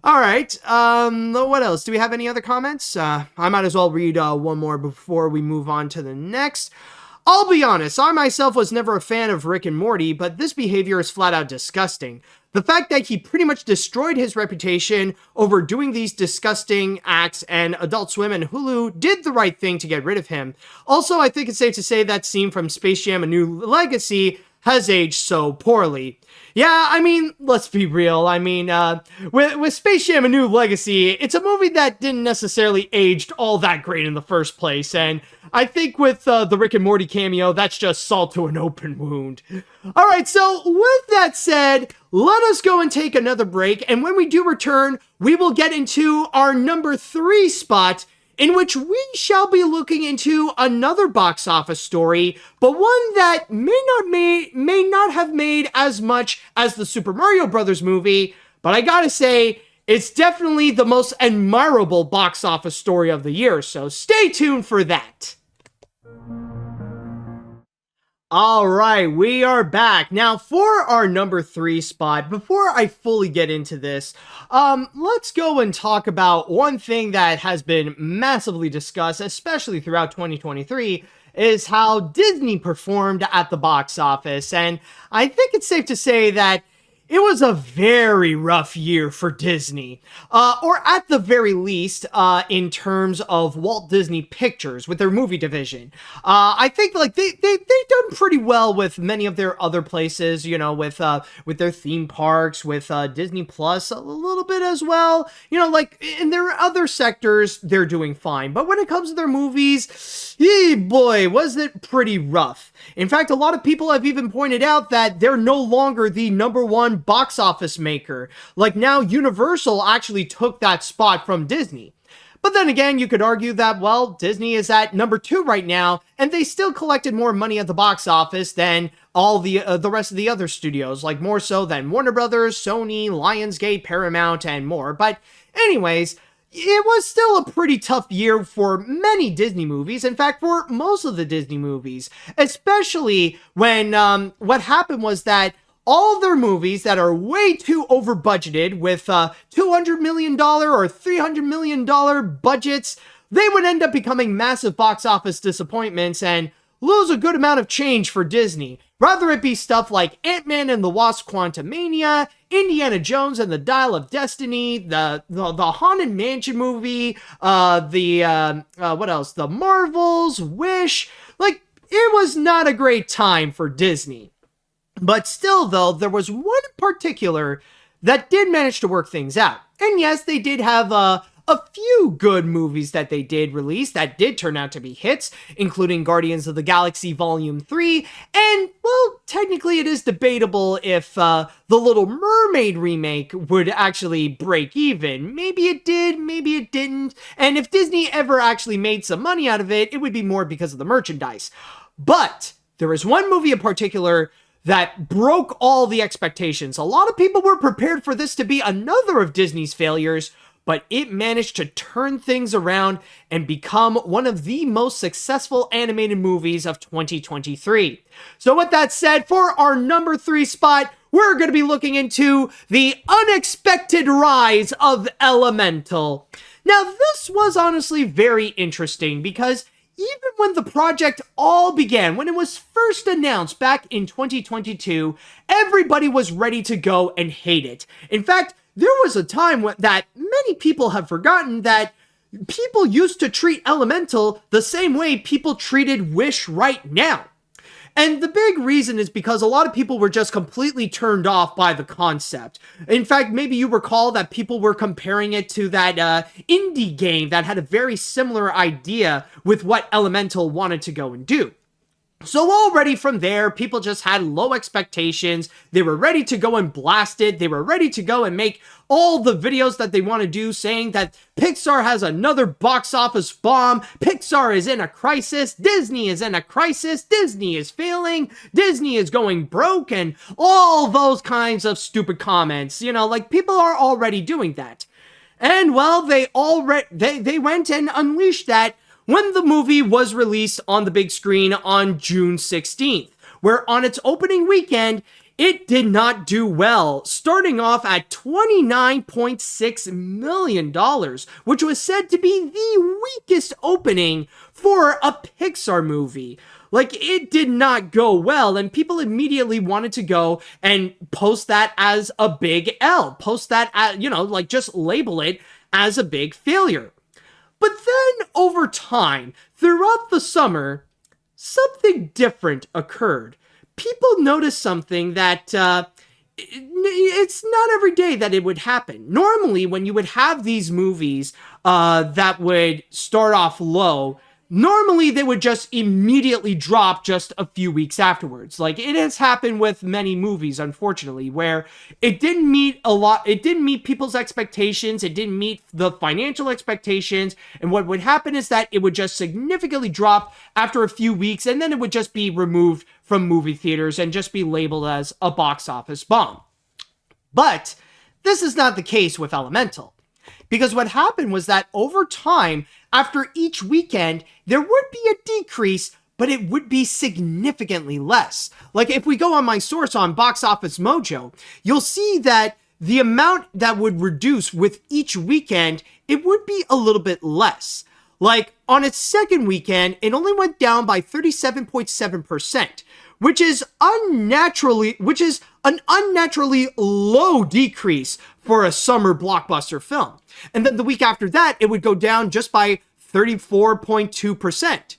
[SPEAKER 3] All right, what else? Do we have any other comments? I might as well read one more before we move on to the next. I'll be honest, I myself was never a fan of Rick and Morty, but this behavior is flat out disgusting. The fact that he pretty much destroyed his reputation over doing these disgusting acts, and Adult Swim and Hulu did the right thing to get rid of him. Also, I think it's safe to say that scene from Space Jam: A New Legacy has aged so poorly. Yeah, I mean, let's be real. I mean, with Space Jam: A New Legacy, it's a movie that didn't necessarily age all that great in the first place, and I think with the Rick and Morty cameo, that's just salt to an open wound. All right, so with that said, let us go and take another break, and when we do return, we will get into our number 3 spot, in which we shall be looking into another box office story, but one that may not have made as much as the Super Mario Bros. Movie, but I gotta say, it's definitely the most admirable box office story of the year, so stay tuned for that. All right, we are back. Now, for our number 3 spot, before I fully get into this, let's go and talk about one thing that has been massively discussed, especially throughout 2023, is how Disney performed at the box office. And I think it's safe to say that it was a very rough year for Disney, or at the very least, in terms of Walt Disney Pictures with their movie division. I think like they've done pretty well with many of their other places, you know, with their theme parks, with Disney Plus a little bit as well. You know, like in their other sectors, they're doing fine. But when it comes to their movies, boy, was it pretty rough. In fact, a lot of people have even pointed out that they're no longer the #1 box office maker. Like now Universal actually took that spot from Disney. But then again, you could argue that, well, Disney is at number 2 right now, and they still collected more money at the box office than all the rest of the other studios, like more so than Warner Brothers, Sony, Lionsgate, Paramount, and more. But anyways, it was still a pretty tough year for many Disney movies. In fact, for most of the Disney movies, especially when what happened was that all their movies that are way too over budgeted with $200 million or $300 million budgets, they would end up becoming massive box office disappointments and lose a good amount of change for Disney. Rather it be stuff like Ant-Man and the Wasp: Quantumania, Indiana Jones and the Dial of Destiny, the Haunted Mansion movie, what else? The Marvels, Wish. Like, it was not a great time for Disney. But still, though, there was one in particular that did manage to work things out. And yes, they did have a few good movies that they did release that did turn out to be hits, including Guardians of the Galaxy Volume 3, and, well, technically it is debatable if The Little Mermaid remake would actually break even. Maybe it did, maybe it didn't, and if Disney ever actually made some money out of it, it would be more because of the merchandise. But there is one movie in particular that broke all the expectations. A lot of people were prepared for this to be another of Disney's failures, but it managed to turn things around and become one of the most successful animated movies of 2023. So with that said, for our number 3 spot, we're going to be looking into The Unexpected Rise of Elemental. Now, this was honestly very interesting because even when the project all began, when it was first announced back in 2022, everybody was ready to go and hate it. In fact, there was a time that many people have forgotten that people used to treat Elemental the same way people treated Wish right now. And the big reason is because a lot of people were just completely turned off by the concept. In fact, maybe you recall that people were comparing it to that indie game that had a very similar idea with what Elemental wanted to go and do. So already from there, people just had low expectations. They were ready to go and blast it. They were ready to go and make all the videos that they want to do saying that Pixar has another box office bomb. Pixar is in a crisis. Disney is in a crisis. Disney is failing. Disney is going broke, and all those kinds of stupid comments. You know, like people are already doing that. And well, they went and unleashed that when the movie was released on the big screen on June 16th, where on its opening weekend, it did not do well, starting off at $29.6 million, which was said to be the weakest opening for a Pixar movie. Like, it did not go well, and people immediately wanted to go and post that as a big L. Post that as, just label it as a big failure. But then, over time, throughout the summer, something different occurred. People noticed something that it's not every day that it would happen. Normally, when you would have these movies that would start off low, normally they would just immediately drop just a few weeks afterwards. Like, it has happened with many movies, unfortunately, where it didn't meet people's expectations, it didn't meet the financial expectations, and what would happen is that it would just significantly drop after a few weeks, and then it would just be removed from movie theaters and just be labeled as a box office bomb. But this is not the case with Elemental. Because what happened was that over time, after each weekend, there would be a decrease, but it would be significantly less. Like, if we go on my source on Box Office Mojo, you'll see that the amount that would reduce with each weekend, it would be a little bit less. Like, on its second weekend, it only went down by 37.7%, which is an unnaturally low decrease for a summer blockbuster film. And then the week after that, it would go down just by 34.2%.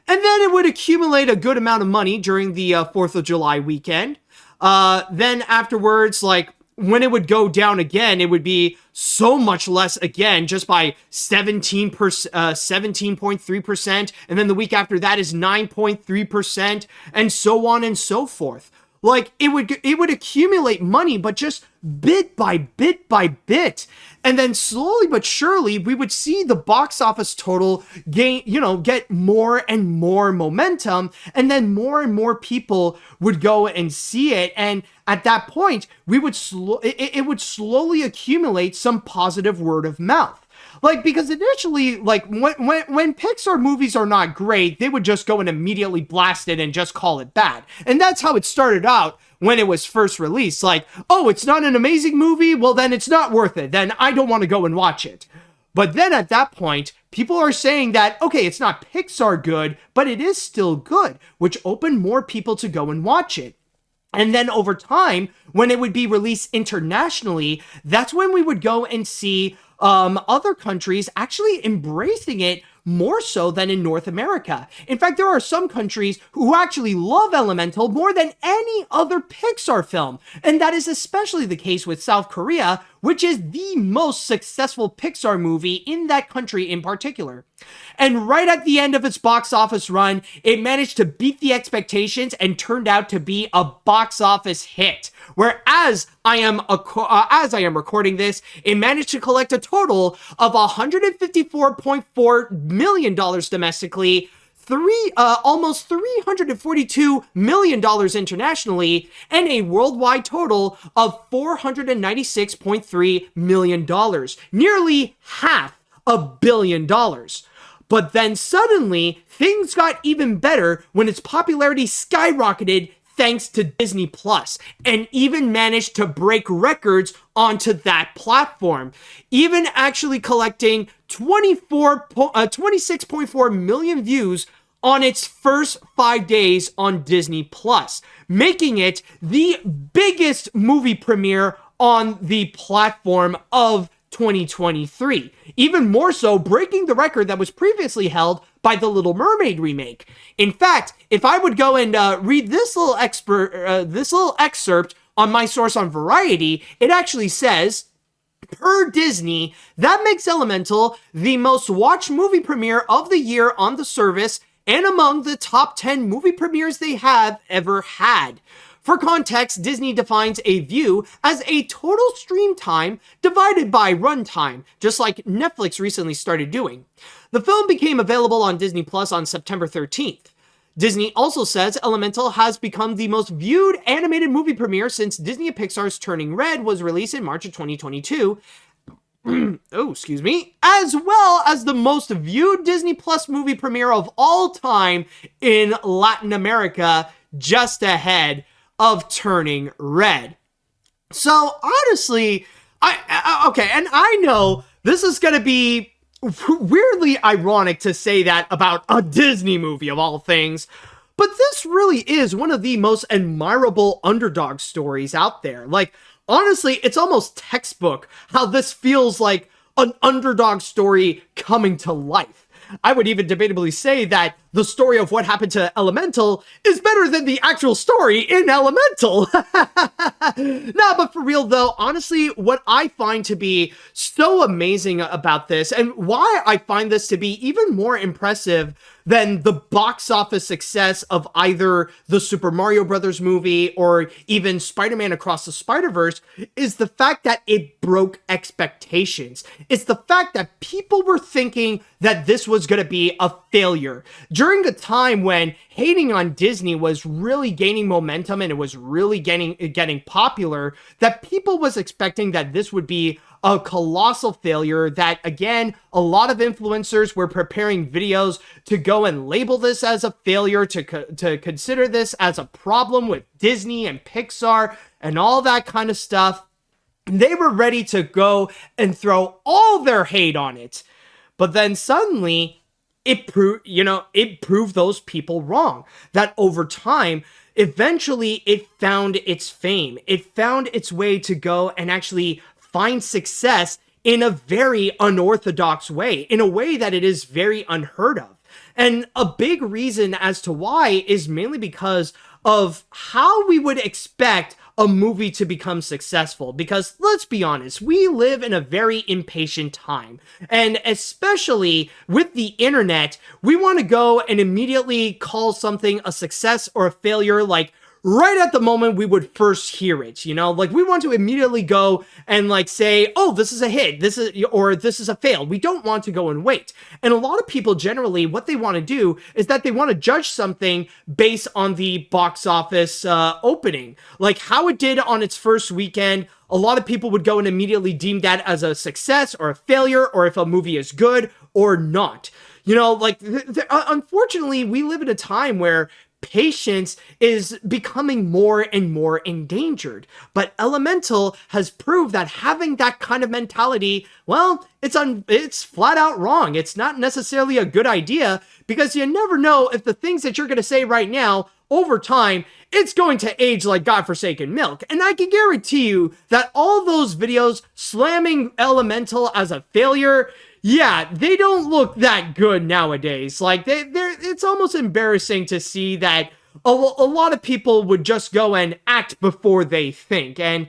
[SPEAKER 3] And then it would accumulate a good amount of money during the 4th of July weekend. Then afterwards, like, when it would go down again, it would be so much less again, just by 17.3%. And then the week after that is 9.3%, and so on and so forth. Like, it would accumulate money, but just bit by bit by bit. And then slowly but surely, we would see the box office total get more and more momentum. And then more and more people would go and see it. And at that point, it would slowly accumulate some positive word of mouth. Like, because initially, like, when Pixar movies are not great, they would just go and immediately blast it and just call it bad. And that's how it started out when it was first released. Like, oh, it's not an amazing movie? Well, then it's not worth it. Then I don't want to go and watch it. But then at that point, people are saying that, okay, it's not Pixar good, but it is still good, which opened more people to go and watch it. And then over time, when it would be released internationally, that's when we would go and see other countries actually embracing it more so than in North America. In fact, there are some countries who actually love Elemental more than any other Pixar film. And that is especially the case with South Korea, which is the most successful Pixar movie in that country in particular. And right at the end of its box office run, it managed to beat the expectations and turned out to be a box office hit. Whereas I am recording this, it managed to collect a total of $154.4 million domestically, almost $342 million internationally, and a worldwide total of $496.3 million, nearly $500 million. But then suddenly, things got even better when its popularity skyrocketed thanks to Disney Plus, and even managed to break records onto that platform, even actually collecting 26.4 million views on its first 5 days on Disney Plus, making it the biggest movie premiere on the platform of 2023. Even more so, breaking the record that was previously held by the Little Mermaid remake. In fact, if I would go and read this little excerpt on my source on Variety, it actually says, per Disney, that makes Elemental the most watched movie premiere of the year on the service and among the top 10 movie premieres they have ever had. For context, Disney defines a view as a total stream time divided by runtime, just like Netflix recently started doing. The film became available on Disney Plus on September 13th. Disney also says Elemental has become the most viewed animated movie premiere since Disney and Pixar's Turning Red was released in March of 2022. As well as the most viewed Disney Plus movie premiere of all time in Latin America, just ahead of turning red. So honestly, okay, and I know this is going to be weirdly ironic to say that about a Disney movie of all things, but this really is one of the most admirable underdog stories out there. Like, honestly, it's almost textbook how this feels like an underdog story coming to life. I would even debatably say that the story of what happened to Elemental is better than the actual story in Elemental. Nah, but for real though, honestly, what I find to be so amazing about this, and why I find this to be even more impressive than the box office success of either the Super Mario Brothers movie or even Spider-Man Across the Spider-Verse, is the fact that it broke expectations. It's the fact that people were thinking that this was going to be a failure. During a time when hating on Disney was really gaining momentum and it was really getting popular, that people was expecting that this would be a colossal failure, that again, a lot of influencers were preparing videos to go and label this as a failure, to consider this as a problem with Disney and Pixar and all that kind of stuff. They were ready to go and throw all their hate on it. But then suddenly it proved those people wrong. That over time, eventually it found its fame. It found its way to go and actually find success in a very unorthodox way, in a way that it is very unheard of. And a big reason as to why is mainly because of how we would expect a movie to become successful. Because let's be honest, we live in a very impatient time. And especially with the internet, we want to go and immediately call something a success or a failure, like right at the moment we would first hear it, you know? Like, we want to immediately go and like say, oh, this is a hit, this is a fail. We don't want to go and wait. And a lot of people generally, what they want to do is that they want to judge something based on the box office opening. Like how it did on its first weekend. A lot of people would go and immediately deem that as a success or a failure, or if a movie is good or not. You know, like, unfortunately, we live in a time where patience is becoming more and more endangered. But Elemental has proved that having that kind of mentality, well, it's flat out wrong. It's not necessarily a good idea, because you never know if the things that you're going to say right now, over time, it's going to age like godforsaken milk. And I can guarantee you that all those videos slamming Elemental as a failure, yeah, they don't look that good nowadays. Like, it's almost embarrassing to see that a lot of people would just go and act before they think. And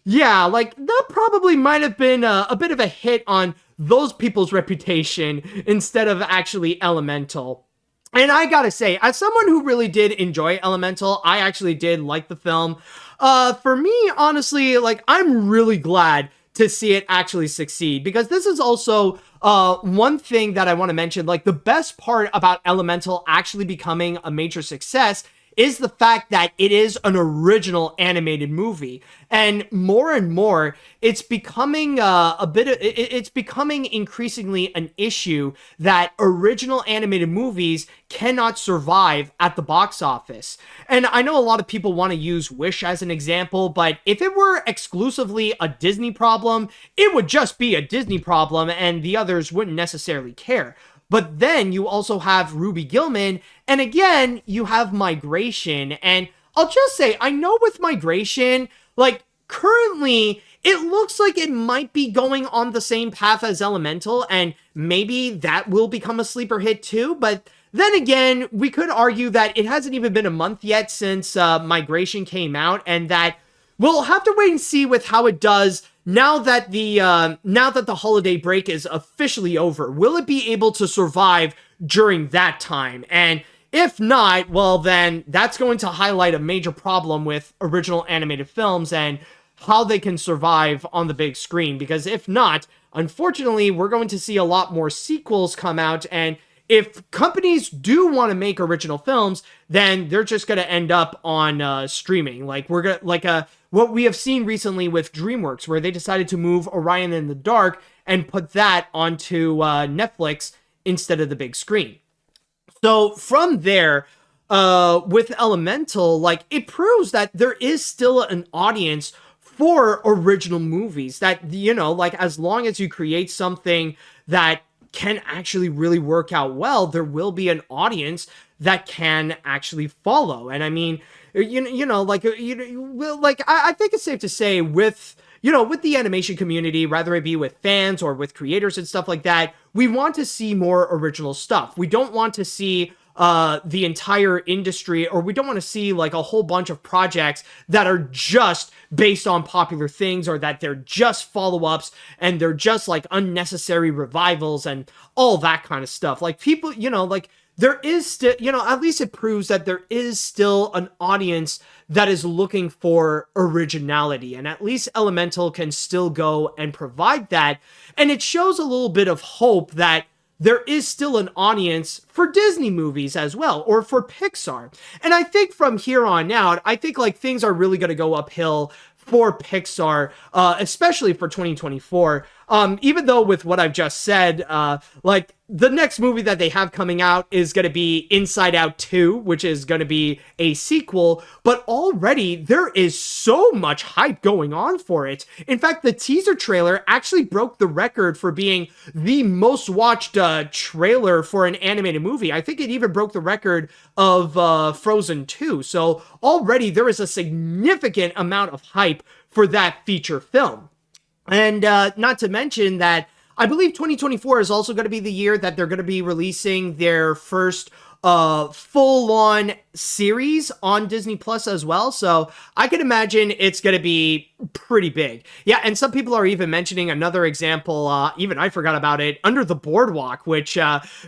[SPEAKER 3] yeah, like, that probably might have been a bit of a hit on those people's reputation instead of actually Elemental. And I gotta say, as someone who really did enjoy Elemental, I actually did like the film. For me, honestly, like, I'm really glad to see it actually succeed, because this is also one thing that I want to mention. Like, the best part about Elemental actually becoming a major success is the fact that it is an original animated movie. And more, it's becoming it's becoming increasingly an issue that original animated movies cannot survive at the box office. And I know a lot of people want to use Wish as an example, but if it were exclusively a Disney problem, it would just be a Disney problem and the others wouldn't necessarily care. But then you also have Ruby Gillman, and again, you have Migration. And I'll just say, I know with Migration, like, currently, it looks like it might be going on the same path as Elemental, and maybe that will become a sleeper hit too. But then again, we could argue that it hasn't even been a month yet since Migration came out, and that we'll have to wait and see with how it does now that the holiday break is officially over. Will it be able to survive during that time? And if not, well, then that's going to highlight a major problem with original animated films and how they can survive on the big screen. Because if not, unfortunately, we're going to see a lot more sequels come out, and if companies do want to make original films, then they're just going to end up on streaming. Like, we're gonna what we have seen recently with DreamWorks, where they decided to move Orion in the Dark and put that onto Netflix instead of the big screen. So from there, with Elemental, like, it proves that there is still an audience for original movies. That, you know, like, as long as you create something that can actually really work out well, there will be an audience that can actually follow. And I mean, like, I think it's safe to say with, with the animation community, whether it be with fans or with creators and stuff like that, we want to see more original stuff. We don't want to see the entire industry, or we don't want to see like a whole bunch of projects that are just based on popular things, or that they're just follow-ups and they're just like unnecessary revivals and all that kind of stuff. Like, people, like, there is still, at least it proves that there is still an audience that is looking for originality, and at least Elemental can still go and provide that. And it shows a little bit of hope that there is still an audience for Disney movies as well, or for Pixar. And I think from here on out, I think like things are really going to go uphill for Pixar, especially for 2024. Even though with what I've just said, like, the next movie that they have coming out is going to be Inside Out 2, which is going to be a sequel, but already there is so much hype going on for it. In fact, the teaser trailer actually broke the record for being the most watched trailer for an animated movie. I think it even broke the record of Frozen 2. So already there is a significant amount of hype for that feature film. And not to mention that I believe 2024 is also going to be the year that they're going to be releasing their first full-on series on Disney Plus as well. So I can imagine it's going to be pretty big. Yeah, and some people are even mentioning another example, even I forgot about it, Under the Boardwalk, which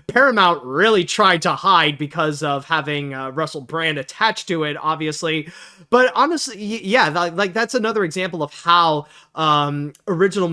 [SPEAKER 3] Paramount really tried to hide because of having Russell Brand attached to it, obviously. But honestly, yeah, like that's another example of how original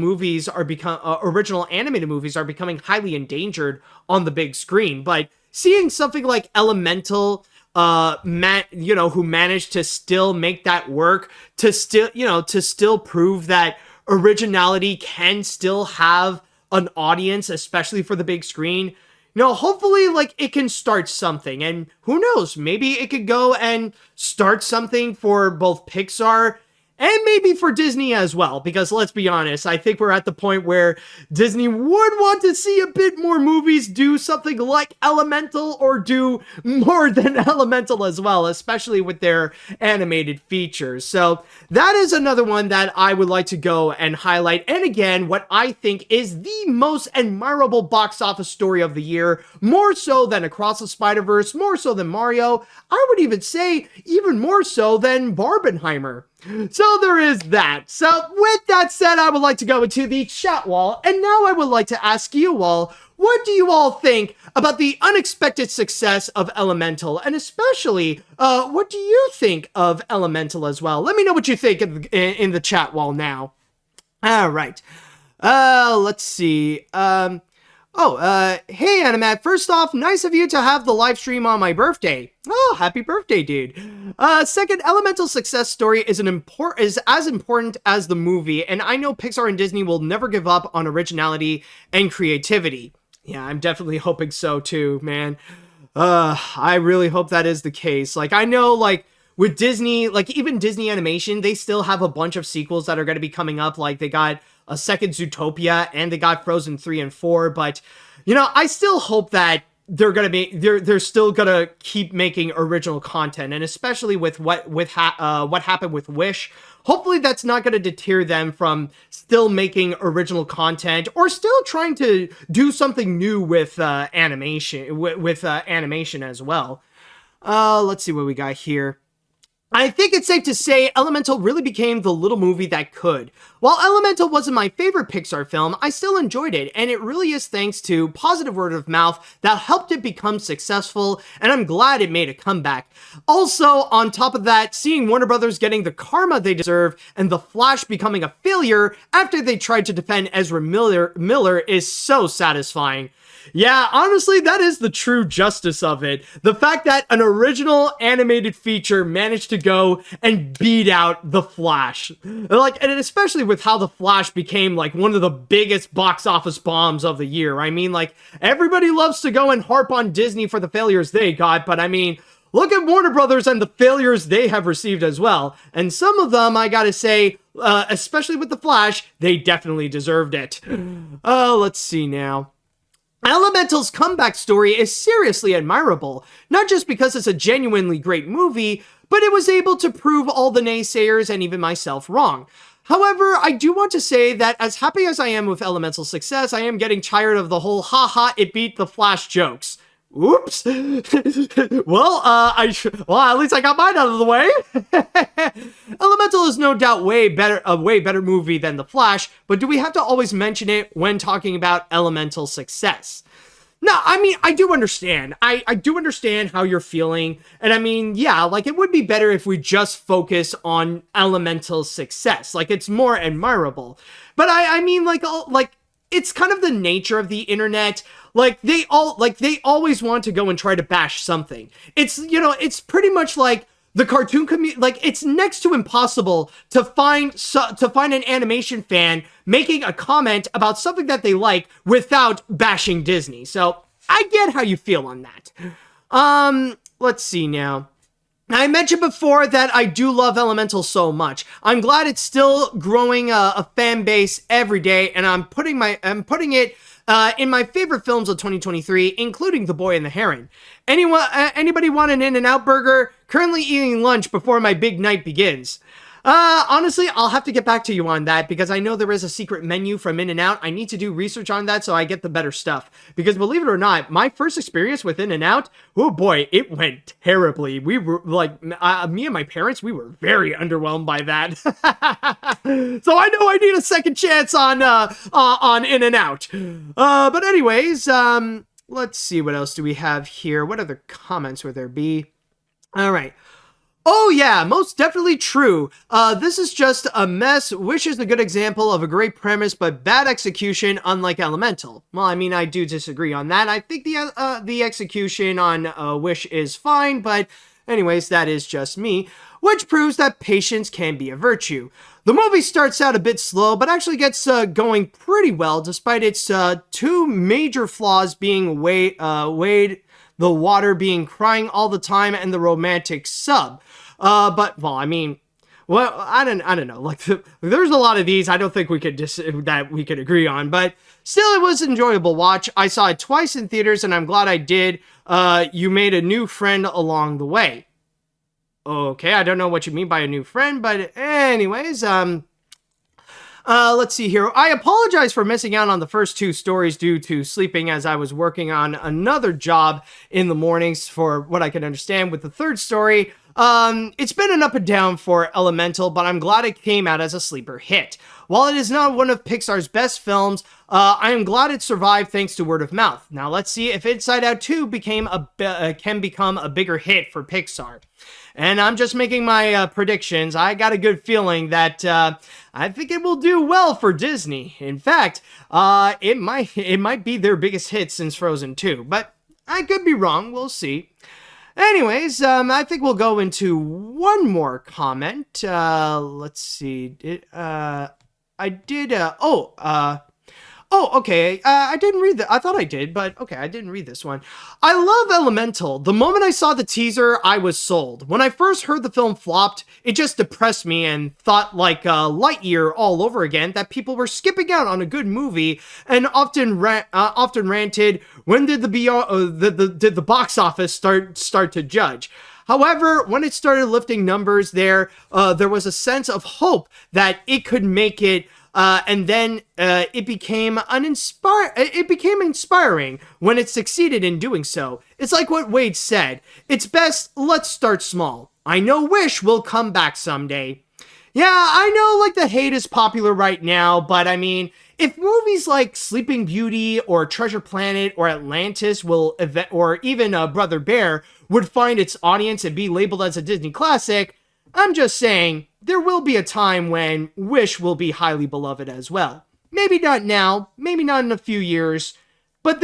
[SPEAKER 3] animated movies are becoming highly endangered on the big screen. But seeing something like Elemental, who managed to still make that work, to still prove that originality can still have an audience, especially for the big screen, hopefully, like, it can start something. And who knows, maybe it could go and start something for both Pixar and maybe for Disney as well, because let's be honest, I think we're at the point where Disney would want to see a bit more movies do something like Elemental, or do more than Elemental as well, especially with their animated features. So that is another one that I would like to go and highlight. And again, what I think is the most admirable box office story of the year, more so than Across the Spider-Verse, more so than Mario, I would even say even more so than Barbenheimer. So there is that. So with that said, I would like to go into the chat wall, and now I would like to ask you all, what do you all think about the unexpected success of Elemental, and especially, what do you think of Elemental as well? Let me know what you think in the chat wall now. All right. Let's see. Hey, AniMat, first off, nice of you to have the live stream on my birthday. Oh, happy birthday, dude. Second, Elemental's success story is as important as the movie, and I know Pixar and Disney will never give up on originality and creativity. Yeah, I'm definitely hoping so too, man. I really hope that is the case. Like, I know, like, with Disney, like, even Disney Animation, they still have a bunch of sequels that are going to be coming up. Like, they got a second Zootopia, and they got Frozen 3 and 4, but, I still hope that they're still gonna keep making original content, and especially with what happened with Wish, hopefully that's not gonna deter them from still making original content, or still trying to do something new with animation as well. Let's see what we got here. I think it's safe to say Elemental really became the little movie that could. While Elemental wasn't my favorite Pixar film, I still enjoyed it, and it really is thanks to positive word of mouth that helped it become successful, and I'm glad it made a comeback. Also, on top of that, seeing Warner Brothers getting the karma they deserve, and The Flash becoming a failure after they tried to defend Ezra Miller is so satisfying. Yeah, honestly, that is the true justice of it. The fact that an original animated feature managed to go and beat out The Flash. Like, and especially with how The Flash became, like, one of the biggest box office bombs of the year. I mean, like, everybody loves to go and harp on Disney for the failures they got, but I mean, look at Warner Brothers and the failures they have received as well. And some of them, I gotta say, especially with The Flash, they definitely deserved it. Let's see now. Elemental's comeback story is seriously admirable, not just because it's a genuinely great movie, but it was able to prove all the naysayers and even myself wrong. However, I do want to say that as happy as I am with Elemental's success, I am getting tired of the whole haha it beat The Flash jokes. Oops. Well, at least I got mine out of the way. Elemental is no doubt a way better movie than The Flash, but do we have to always mention it when talking about Elemental's success? No, I mean, I do understand. I do understand how you're feeling. And I mean, yeah, like, it would be better if we just focus on Elemental's success. Like, it's more admirable. But I mean, like, it's kind of the nature of the internet. They always want to go and try to bash something. It's pretty much like the cartoon community. Like, it's next to impossible to find an animation fan making a comment about something that they like without bashing Disney. So I get how you feel on that. Let's see now. I mentioned before that I do love Elemental so much. I'm glad it's still growing a fan base every day, and I'm putting it in my favorite films of 2023, including The Boy and the Heron. Anybody want an In-N-Out burger? Currently eating lunch before my big night begins. Honestly, I'll have to get back to you on that because I know there is a secret menu from In-N-Out. I need to do research on that so I get the better stuff. Because believe it or not, my first experience with In-N-Out, oh boy, it went terribly. We were like, me and my parents, we were very underwhelmed by that. So I know I need a second chance on In-N-Out. But anyways, let's see, what else do we have here? What other comments would there be? All right. Oh yeah, most definitely true. This is just a mess. Wish is a good example of a great premise, but bad execution, unlike Elemental. Well, I mean, I do disagree on that. I think the execution on Wish is fine, but anyways, that is just me. Which proves that patience can be a virtue. The movie starts out a bit slow, but actually gets going pretty well, despite its two major flaws being Wade, the water being crying all the time, and the romantic sub. But I don't know. Like, there's a lot of these. I don't think we could agree on, but still, it was an enjoyable watch. I saw it twice in theaters, and I'm glad I did. You made a new friend along the way. Okay, I don't know what you mean by a new friend, but anyways, let's see here. I apologize for missing out on the first two stories due to sleeping as I was working on another job in the mornings for what I can understand with the third story. It's been an up and down for Elemental, but I'm glad it came out as a sleeper hit. While it is not one of Pixar's best films, I am glad it survived thanks to word of mouth. Now let's see if Inside Out 2 can become a bigger hit for Pixar. And I'm just making my predictions. I got a good feeling that I think it will do well for Disney. In fact, it might be their biggest hit since Frozen 2, but I could be wrong. We'll see. Anyways, I think we'll go into one more comment. Let's see. Okay. I didn't read that. I thought I did, but okay, I didn't read this one. I love Elemental. The moment I saw the teaser, I was sold. When I first heard the film flopped, it just depressed me and thought like Lightyear all over again that people were skipping out on a good movie and often ranted, when did the box office start to judge? However, when it started lifting numbers there was a sense of hope that it could make it. And then it became inspiring when it succeeded in doing so. It's like what Wade said. It's best, let's start small. I know Wish will come back someday. Yeah, I know like the hate is popular right now, but I mean, if movies like Sleeping Beauty or Treasure Planet or Atlantis or even Brother Bear would find its audience and be labeled as a Disney classic, I'm just saying, there will be a time when Wish will be highly beloved as well. Maybe not now, maybe not in a few years, but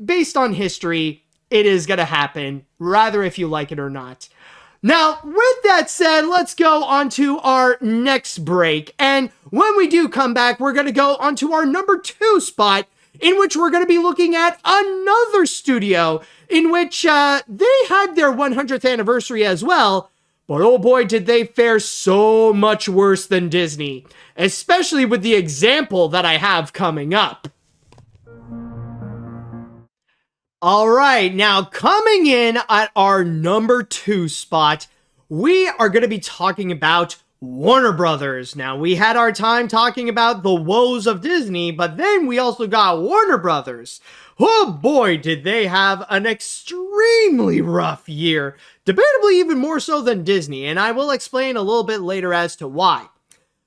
[SPEAKER 3] based on history, it is gonna happen, rather if you like it or not. Now, with that said, let's go on to our next break, and when we do come back, we're gonna go on to our number 2 spot in which we're going to be looking at another studio in which they had their 100th anniversary as well. But oh boy, did they fare so much worse than Disney, especially with the example that I have coming up. All right, now coming in at our number 2 spot, we are going to be talking about Warner Brothers. Now, we had our time talking about the woes of Disney, but then we also got Warner Brothers. Oh boy, did they have an extremely rough year, debatably even more so than Disney, and I will explain a little bit later as to why.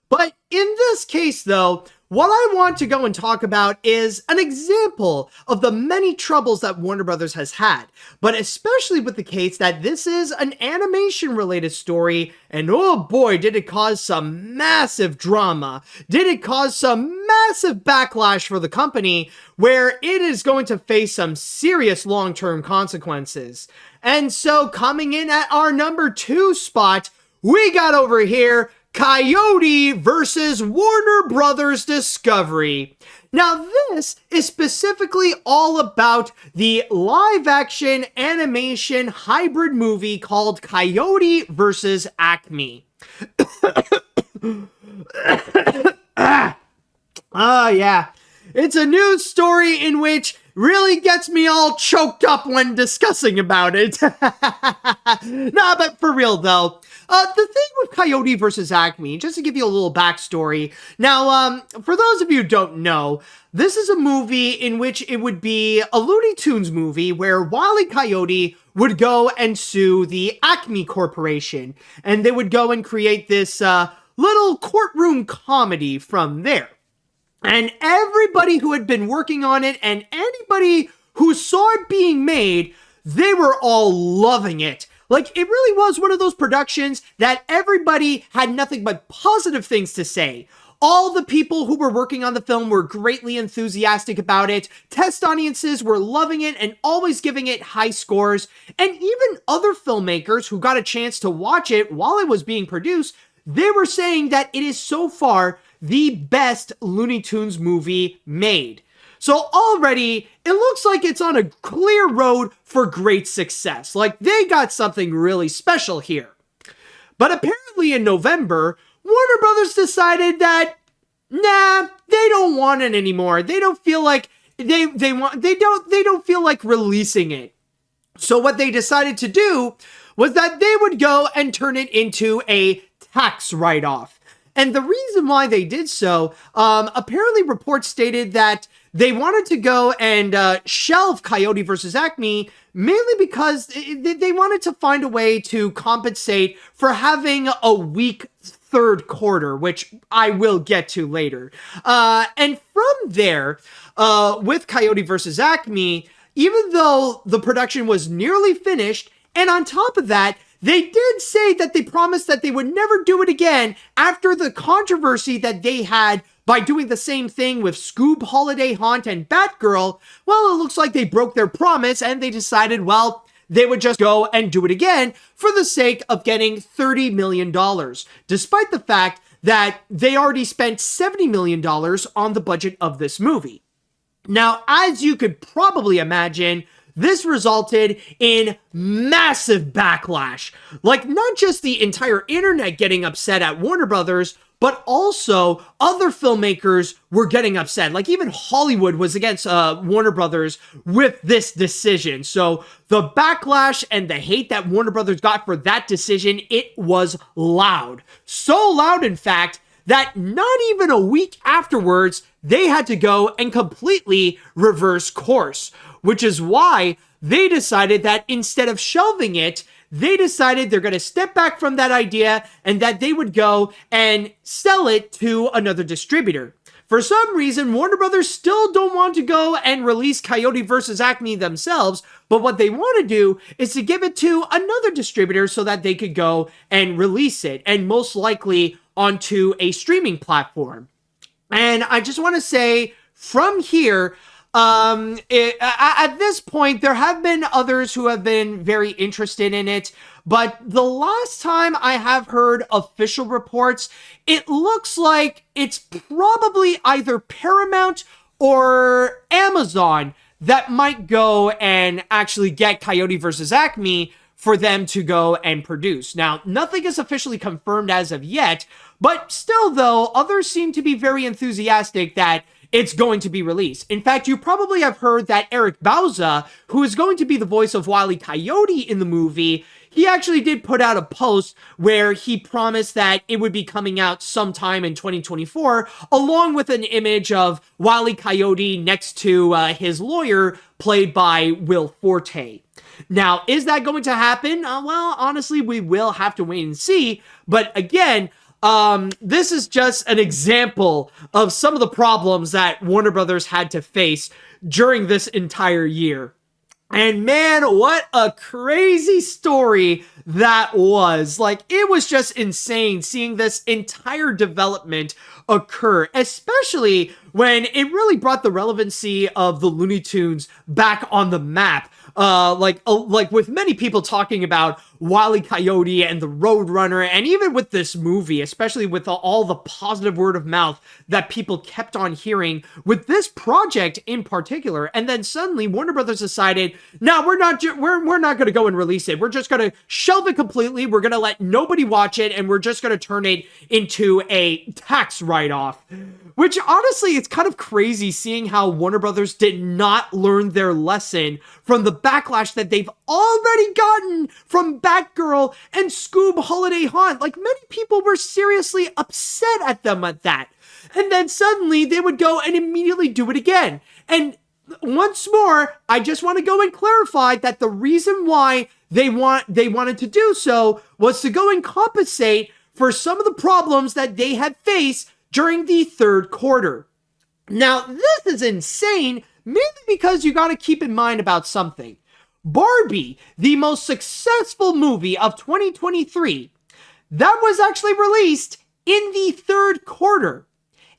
[SPEAKER 3] But in this case, though, what I want to go and talk about is an example of the many troubles that Warner Brothers has had, but especially with the case that this is an animation-related story, and oh boy, did it cause some massive drama. Did it cause some massive backlash for the company, where it is going to face some serious long-term consequences. And so, coming in at our number 2 spot, we got over here Coyote versus Warner Brothers Discovery. Now, this is specifically all about the live-action animation hybrid movie called Coyote versus Acme. Yeah. It's a news story in which really gets me all choked up when discussing about it. Nah, but for real though, the thing with Coyote versus Acme, just to give you a little backstory. Now, for those of you who don't know, this is a movie in which it would be a Looney Tunes movie where Wile E. Coyote would go and sue the Acme Corporation, and they would go and create this little courtroom comedy from there. And everybody who had been working on it and anybody who saw it being made, they were all loving it. Like, it really was one of those productions that everybody had nothing but positive things to say. All the people who were working on the film were greatly enthusiastic about it. Test audiences were loving it and always giving it high scores. And even other filmmakers who got a chance to watch it while it was being produced, they were saying that it is so far the best Looney Tunes movie made. So already, it looks like it's on a clear road for great success. Like, they got something really special here. But apparently in November, Warner Brothers decided that, nah, they don't want it anymore. They don't feel like they don't feel like releasing it. So what they decided to do was that they would go and turn it into a tax write-off. And the reason why they did so, apparently reports stated that they wanted to go and shelve Coyote versus Acme mainly because they wanted to find a way to compensate for having a weak third quarter, which I will get to later. And from there, with Coyote versus Acme, even though the production was nearly finished, and on top of that, they did say that they promised that they would never do it again after the controversy that they had by doing the same thing with Scoob, Holiday Haunt, and Batgirl. Well, it looks like they broke their promise and they decided, well, they would just go and do it again for the sake of getting $30 million, despite the fact that they already spent $70 million on the budget of this movie. Now, as you could probably imagine, this resulted in massive backlash. Like, not just the entire internet getting upset at Warner Brothers, but also other filmmakers were getting upset. Like, even Hollywood was against Warner Brothers with this decision. So the backlash and the hate that Warner Brothers got for that decision, it was loud. So loud, in fact, that not even a week afterwards, they had to go and completely reverse course, which is why they decided that instead of shelving it, they decided they're going to step back from that idea and that they would go and sell it to another distributor. For some reason, Warner Brothers still don't want to go and release Coyote versus Acme themselves, but what they want to do is to give it to another distributor so that they could go and release it, and most likely onto a streaming platform. And I just want to say, from here, at this point, there have been others who have been very interested in it, but the last time I have heard official reports, it looks like it's probably either Paramount or Amazon that might go and actually get Coyote versus Acme for them to go and produce. Now, nothing is officially confirmed as of yet, but still though, others seem to be very enthusiastic that it's going to be released. In fact, you probably have heard that Eric Bauza, who is going to be the voice of Wile E. Coyote in the movie, he actually did put out a post where he promised that it would be coming out sometime in 2024, along with an image of Wile E. Coyote next to his lawyer, played by Will Forte. Now, is that going to happen? Well, honestly, we will have to wait and see. But again, this is just an example of some of the problems that Warner Brothers had to face during this entire year. And man, what a crazy story that was. Like, it was just insane seeing this entire development occur, especially when it really brought the relevancy of the Looney Tunes back on the map. Like with many people talking about Wile E. Coyote and the Roadrunner, and even with this movie, especially with all the positive word of mouth that people kept on hearing with this project in particular. And then suddenly Warner Brothers decided, no, we're not going to go and release it. We're just going to shelve it completely. We're going to let nobody watch it, and we're just going to turn it into a tax write-off. Which honestly, it's kind of crazy seeing how Warner Brothers did not learn their lesson from the backlash that they've already gotten from Batgirl and Scoob Holiday Haunt. Like, many people were seriously upset at them at that. And then suddenly they would go and immediately do it again. And once more, I just want to go and clarify that the reason why they wanted to do so was to go and compensate for some of the problems that they had faced during the third quarter. Now, this is insane, mainly because you got to keep in mind about something. Barbie, the most successful movie of 2023, that was actually released in the third quarter.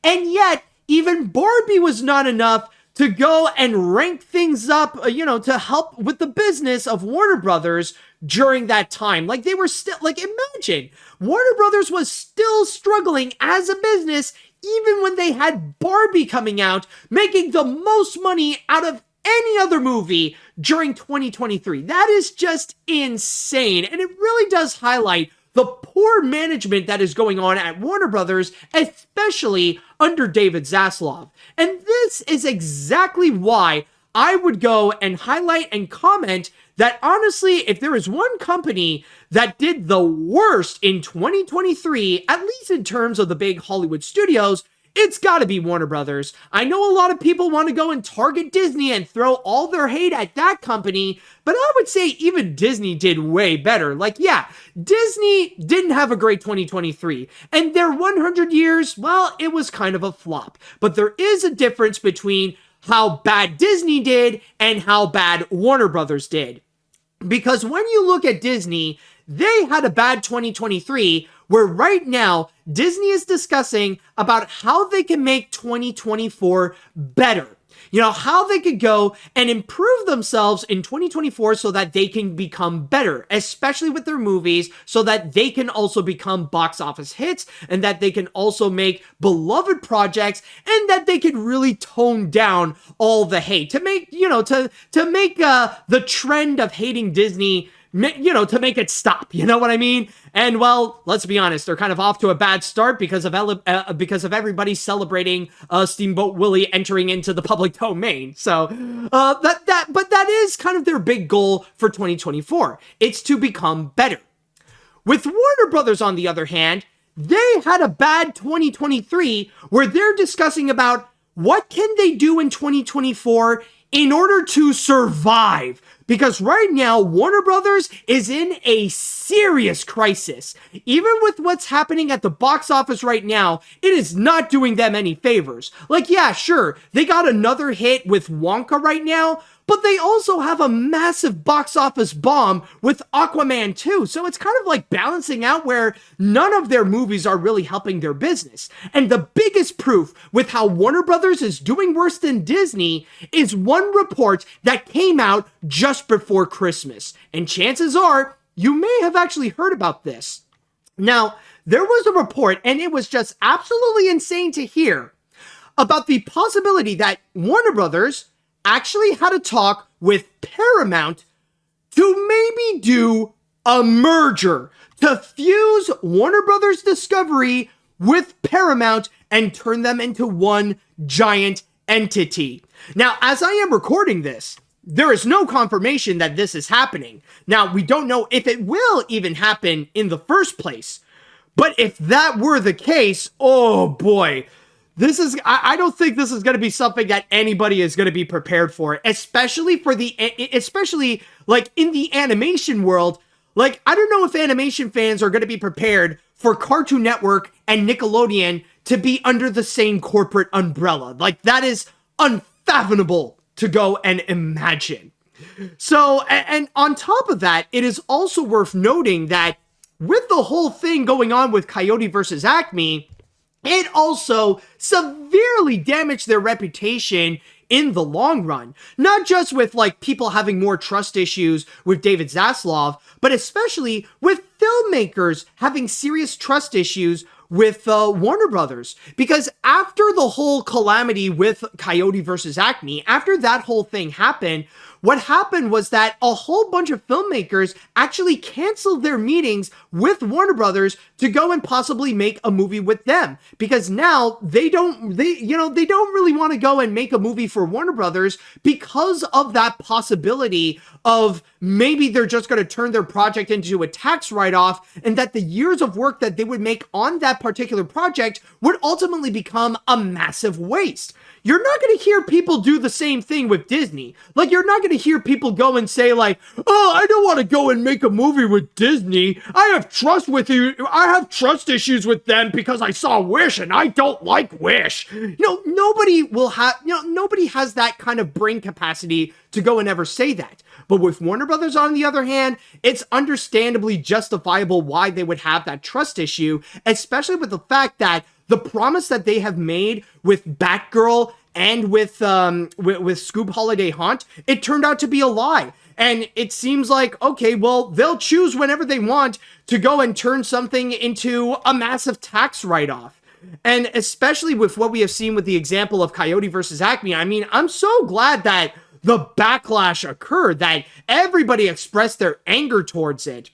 [SPEAKER 3] And yet, even Barbie was not enough to go and rank things up, to help with the business of Warner Brothers during that time. Like, they were still, like, imagine, Warner Brothers was still struggling as a business even when they had Barbie coming out, making the most money out of any other movie during 2023. That is just insane. And it really does highlight the poor management that is going on at Warner Brothers, especially under David Zaslav. And this is exactly why I would go and highlight and comment that honestly, if there is one company that did the worst in 2023, at least in terms of the big Hollywood studios, it's got to be Warner Brothers. I know a lot of people want to go and target Disney and throw all their hate at that company, but I would say even Disney did way better. Like, yeah, Disney didn't have a great 2023, and their 100 years, well, it was kind of a flop. But there is a difference between how bad Disney did and how bad Warner Brothers did. Because when you look at Disney, they had a bad 2023, where right now Disney is discussing about how they can make 2024 better. How they could go and improve themselves in 2024 so that they can become better, especially with their movies, so that they can also become box office hits, and that they can also make beloved projects, and that they can really tone down all the hate to make, to make the trend of hating Disney, to make it stop, you know what I mean? And well, let's be honest, they're kind of off to a bad start because of everybody celebrating Steamboat Willie entering into the public domain. So but that is kind of their big goal for 2024. It's to become better. With Warner Brothers, on the other hand, they had a bad 2023 where they're discussing about what can they do in 2024 in order to survive. Because right now, Warner Brothers is in a serious crisis. Even with what's happening at the box office right now, it is not doing them any favors. Like, yeah, sure, they got another hit with Wonka right now, but they also have a massive box office bomb with Aquaman 2. So it's kind of like balancing out where none of their movies are really helping their business. And the biggest proof with how Warner Brothers is doing worse than Disney is one report that came out just before Christmas. And chances are, you may have actually heard about this. Now, there was a report, and it was just absolutely insane to hear, about the possibility that Warner Brothers actually had a talk with Paramount to maybe do a merger, to fuse Warner Brothers Discovery with Paramount and turn them into one giant entity. Now, as I am recording this, there is no confirmation that this is happening. Now, we don't know if it will even happen in the first place. But if that were the case, oh boy, I don't think this is going to be something that anybody is going to be prepared for, especially like in the animation world. Like, I don't know if animation fans are going to be prepared for Cartoon Network and Nickelodeon to be under the same corporate umbrella. Like, that is unfathomable to go and imagine. So, and on top of that, it is also worth noting that with the whole thing going on with Coyote versus Acme, it also severely damaged their reputation in the long run. Not just with like people having more trust issues with David Zaslav, but especially with filmmakers having serious trust issues with Warner Brothers. Because after the whole calamity with Coyote versus Acme, after that whole thing happened, what happened was that a whole bunch of filmmakers actually canceled their meetings with Warner Brothers to go and possibly make a movie with them, because now they don't really want to go and make a movie for Warner Brothers because of that possibility of maybe they're just going to turn their project into a tax write-off, and that the years of work that they would make on that particular project would ultimately become a massive waste. You're not going to hear people do the same thing with Disney. Like, you're not going to hear people go and say like, oh, I don't want to go and make a movie with Disney. I have trust issues with them because I saw Wish and I don't like Wish. Nobody has that kind of brain capacity to go and ever say that. But with Warner Brothers, on the other hand, it's understandably justifiable why they would have that trust issue, especially with the fact that the promise that they have made with Batgirl and with Scoob Holiday Haunt, it turned out to be a lie. And it seems like, okay, well, they'll choose whenever they want to go and turn something into a massive tax write-off. And especially with what we have seen with the example of Coyote versus Acme, I mean, I'm so glad that the backlash occurred, that everybody expressed their anger towards it.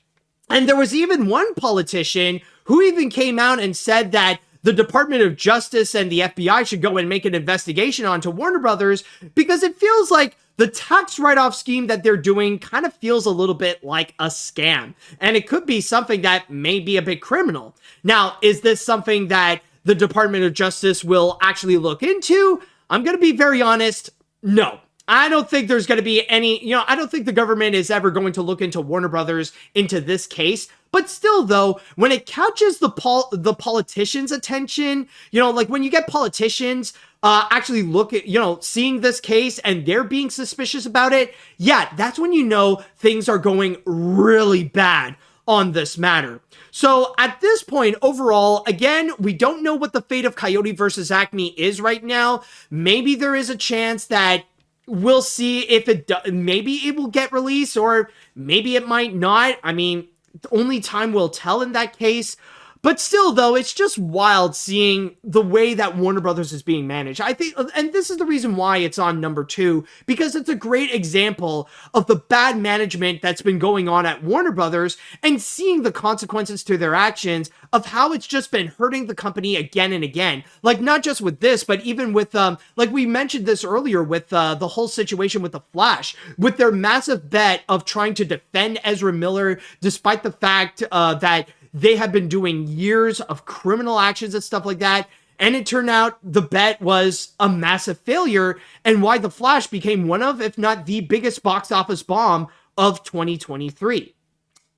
[SPEAKER 3] And there was even one politician who even came out and said that the Department of Justice and the FBI should go and make an investigation onto Warner Brothers, because it feels like the tax write-off scheme that they're doing kind of feels a little bit like a scam. And it could be something that may be a bit criminal. Now, is this something that the Department of Justice will actually look into? I'm going to be very honest, no. I don't think there's going to be any, I don't think the government is ever going to look into Warner Brothers into this case. But still, though, when it catches the politicians' attention, like when you get politicians actually look at, seeing this case and they're being suspicious about it, yeah, that's when things are going really bad on this matter. So at this point, overall, again, we don't know what the fate of Coyote versus Acme is right now. Maybe there is a chance that we'll see if maybe it will get released, or maybe it might not. I mean, only time will tell in that case. But still, though, it's just wild seeing the way that Warner Brothers is being managed. I think, and this is the reason why it's on number 2, because it's a great example of the bad management that's been going on at Warner Brothers, and seeing the consequences to their actions of how it's just been hurting the company again and again. Like, not just with this, but even with, like we mentioned this earlier with the whole situation with The Flash, with their massive bet of trying to defend Ezra Miller, despite the fact that they have been doing years of criminal actions and stuff like that. And it turned out the bet was a massive failure, and why The Flash became one of, if not the biggest box office bomb of 2023.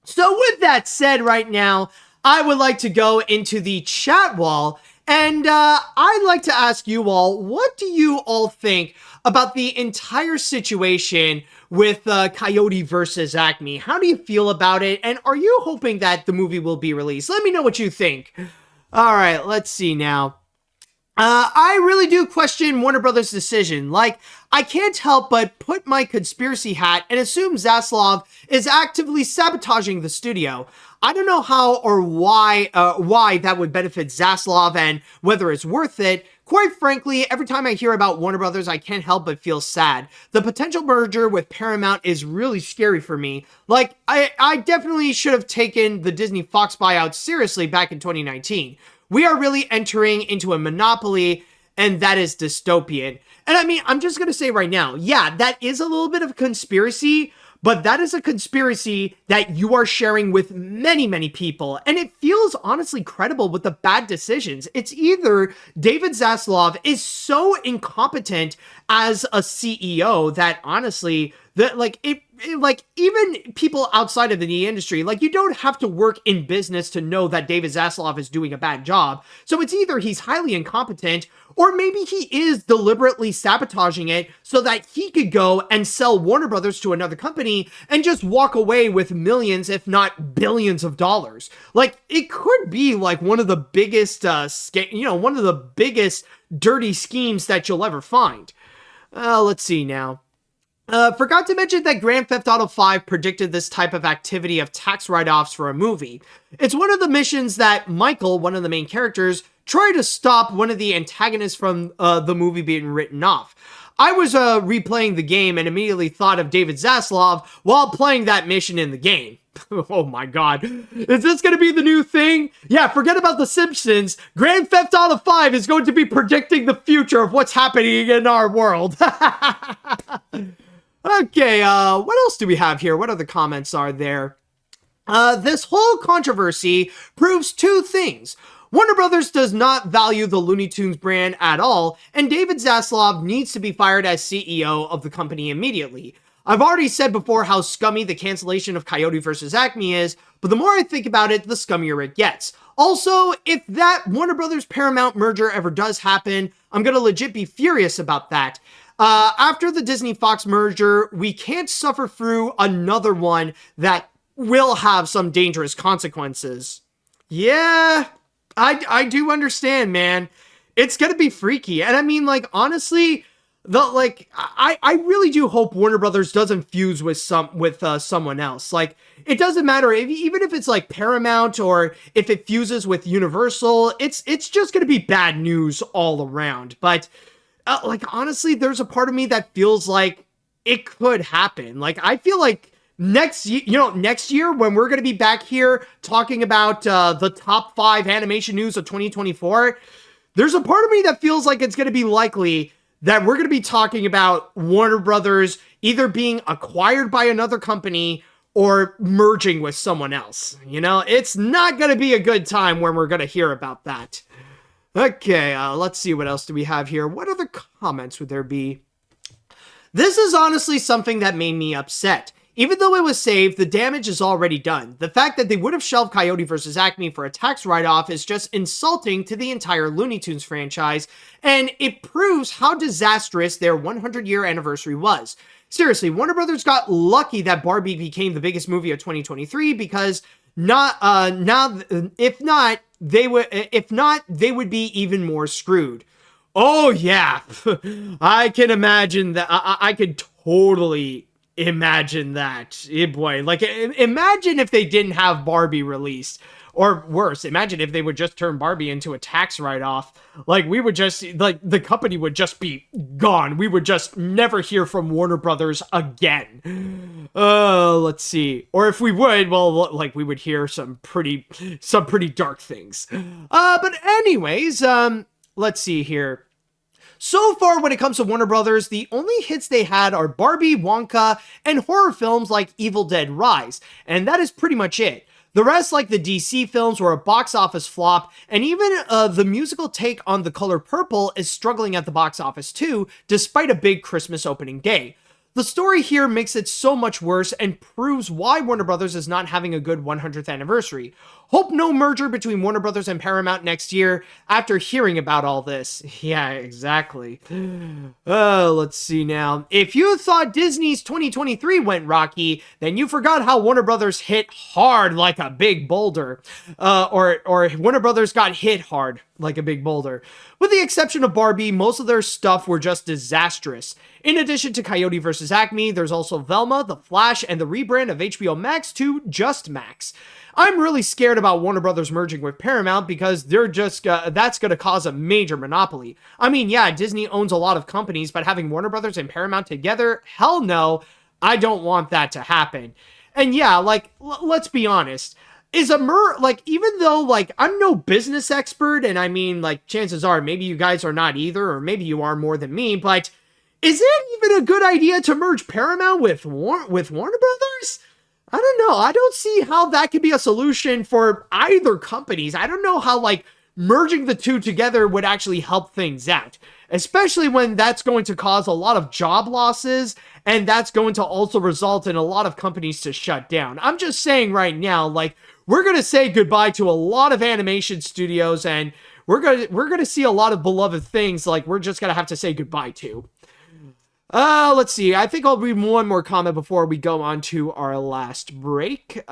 [SPEAKER 3] So with that said, right now, I would like to go into the chat wall, and I'd like to ask you all, what do you all think about the entire situation with Coyote versus Acme? How do you feel about it? And are you hoping that the movie will be released? Let me know what you think. All right, let's see now. I really do question Warner Brothers' decision. Like, I can't help but put my conspiracy hat and assume Zaslav is actively sabotaging the studio. I don't know how or why that would benefit Zaslav and whether it's worth it. quite frankly, every time I hear about Warner Brothers, I can't help but feel sad. The potential merger with Paramount is really scary for me. Like, I definitely should have taken the Disney Fox buyout seriously back in 2019. We are really entering into a monopoly, and that is dystopian. And I mean, I'm just going to say right now, yeah, that is a little bit of a conspiracy, but that is a conspiracy that you are sharing with many, many people. And it feels honestly credible with the bad decisions. It's either David Zaslav is so incompetent as a CEO that honestly, that like even people outside of the industry, like you don't have to work in business to know that David Zaslav is doing a bad job. So it's either he's highly incompetent or maybe he is deliberately sabotaging it so that he could go and sell Warner Brothers to another company and just walk away with millions, if not billions of dollars. Like it could be like one of the biggest, one of the biggest dirty schemes that you'll ever find. Let's see now. Forgot to mention that Grand Theft Auto 5 predicted this type of activity of tax write-offs for a movie. It's one of the missions that Michael, one of the main characters, tried to stop one of the antagonists from the movie being written off. I was replaying the game and immediately thought of David Zaslav while playing that mission in the game. Oh my god. Is this going to be the new thing? Yeah, forget about The Simpsons. Grand Theft Auto 5 is going to be predicting the future of what's happening in our world. Okay, what else do we have here? What other comments are there? This whole controversy proves two things. Warner Brothers does not value the Looney Tunes brand at all, and David Zaslav needs to be fired as CEO of the company immediately. I've already said before how scummy the cancellation of Coyote vs. Acme is, but the more I think about it, the scummier it gets. Also, if that Warner Brothers Paramount merger ever does happen, I'm gonna legit be furious about that. After the Disney Fox merger, we can't suffer through another one that will have some dangerous consequences. Yeah, I do understand, man. It's gonna be freaky. And I mean, like, honestly, I really do hope Warner Brothers doesn't fuse with someone else. Like, it doesn't matter even if it's like Paramount or if it fuses with Universal, it's just gonna be bad news all around. But honestly, there's a part of me that feels like it could happen. Like, I feel like next year when we're going to be back here talking about the top 5 animation news of 2024, there's a part of me that feels like it's going to be likely that we're going to be talking about Warner Brothers either being acquired by another company or merging with someone else. You know, it's not going to be a good time when we're going to hear about that. Okay, let's see, what else do we have here? What other comments would there be? This is honestly something that made me upset. Even though it was saved, the damage is already done. The fact that they would have shelved Coyote vs. Acme for a tax write-off is just insulting to the entire Looney Tunes franchise, and it proves how disastrous their 100-year anniversary was. Seriously, Warner Brothers got lucky that Barbie became the biggest movie of 2023 because if not, they would be even more screwed. Oh yeah, I can imagine that. I could totally imagine that. Boy, like imagine if they didn't have Barbie released. Or worse, imagine if they would just turn Barbie into a tax write-off. Like, we would just, like, the company would just be gone. We would just never hear from Warner Brothers again. Let's see. Or if we would, well, like, we would hear some pretty dark things. But anyways, let's see here. So far, when it comes to Warner Brothers, the only hits they had are Barbie, Wonka, and horror films like Evil Dead Rise. And that is pretty much it. The rest, like the DC films, were a box office flop, and even the musical take on The Color Purple is struggling at the box office too, despite a big Christmas opening day. The story here makes it so much worse and proves why Warner Brothers is not having a good 100th anniversary. Hope no merger between Warner Brothers and Paramount next year after hearing about all this. Yeah, exactly. Let's see now. If you thought Disney's 2023 went rocky, then you forgot how Warner Brothers hit hard like a big boulder. Or Warner Brothers got hit hard like a big boulder. With the exception of Barbie, most of their stuff were just disastrous. In addition to Coyote vs. Acme, there's also Velma, The Flash, and the rebrand of HBO Max to Just Max. I'm really scared about Warner Brothers merging with Paramount because they're just that's going to cause a major monopoly. I mean, yeah, Disney owns a lot of companies, but having Warner Brothers and Paramount together, hell no, I don't want that to happen. And yeah, like, let's be honest. Is a even though, like, I'm no business expert, and I mean, like, chances are maybe you guys are not either, or maybe you are more than me, but is it even a good idea to merge Paramount with Warner Brothers? I don't know. I don't see how that could be a solution for either companies. I don't know how, like, merging the two together would actually help things out, especially when that's going to cause a lot of job losses, and that's going to also result in a lot of companies to shut down. I'm just saying right now, like, we're going to say goodbye to a lot of animation studios, and we're going to see a lot of beloved things, like, we're just going to have to say goodbye to. Let's see. I think I'll read one more comment before we go on to our last break.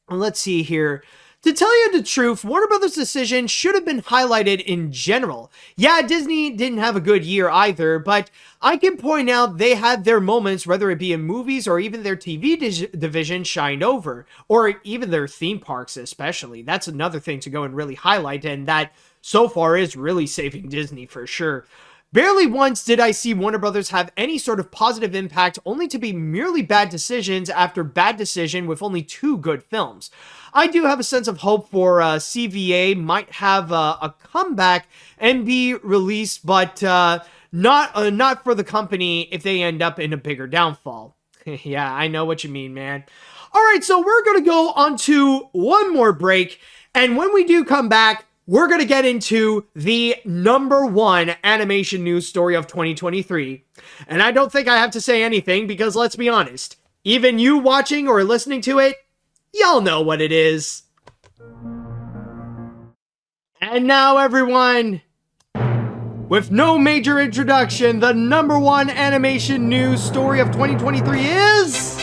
[SPEAKER 3] Let's see here. To tell you the truth, Warner Brothers' decision should have been highlighted in general. Yeah, Disney didn't have a good year either, but I can point out they had their moments, whether it be in movies or even their TV division shined over, or even their theme parks especially. That's another thing to go and really highlight, and that so far is really saving Disney for sure. Barely once did I see Warner Brothers have any sort of positive impact, only to be merely bad decisions after bad decision with only 2 good films. I do have a sense of hope for CVA might have a comeback and be released, but not for the company if they end up in a bigger downfall. Yeah, I know what you mean, man. All right, so we're going to go on to one more break, and when we do come back, we're going to get into the #1 animation news story of 2023. And I don't think I have to say anything because, let's be honest, even you watching or listening to it, y'all know what it is. And now, everyone, with no major introduction, the #1 animation news story of 2023 is...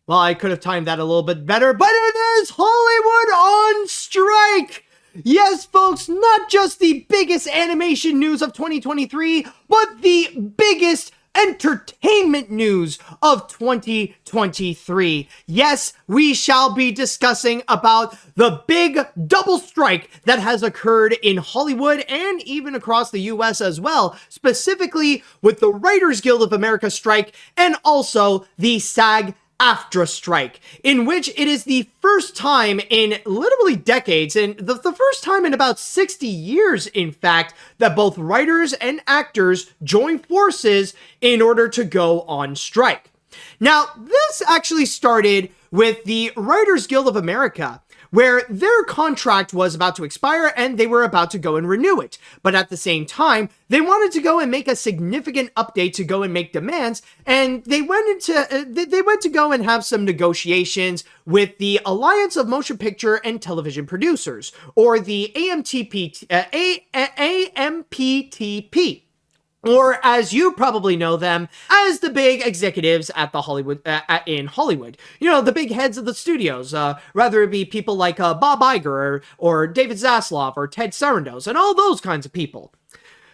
[SPEAKER 3] Well, I could have timed that a little bit better, but it is Hollywood on strike! Yes, folks, not just the biggest animation news of 2023, but the biggest entertainment news of 2023. Yes, we shall be discussing about the big double strike that has occurred in Hollywood and even across the US as well, specifically with the Writers Guild of America strike and also the SAG-AFTRA strike, in which it is the first time in literally decades, and the first time in about 60 years, in fact, that both writers and actors join forces in order to go on strike. Now, this actually started with the Writers Guild of America, where their contract was about to expire and they were about to go and renew it. But at the same time, they wanted to go and make a significant update to go and make demands, and they went to go and have some negotiations with the Alliance of Motion Picture and Television Producers, or the AMPTP. Or, as you probably know them, as the big executives at the in Hollywood. You know, the big heads of the studios, whether it be people like Bob Iger or David Zaslav or Ted Sarandos and all those kinds of people.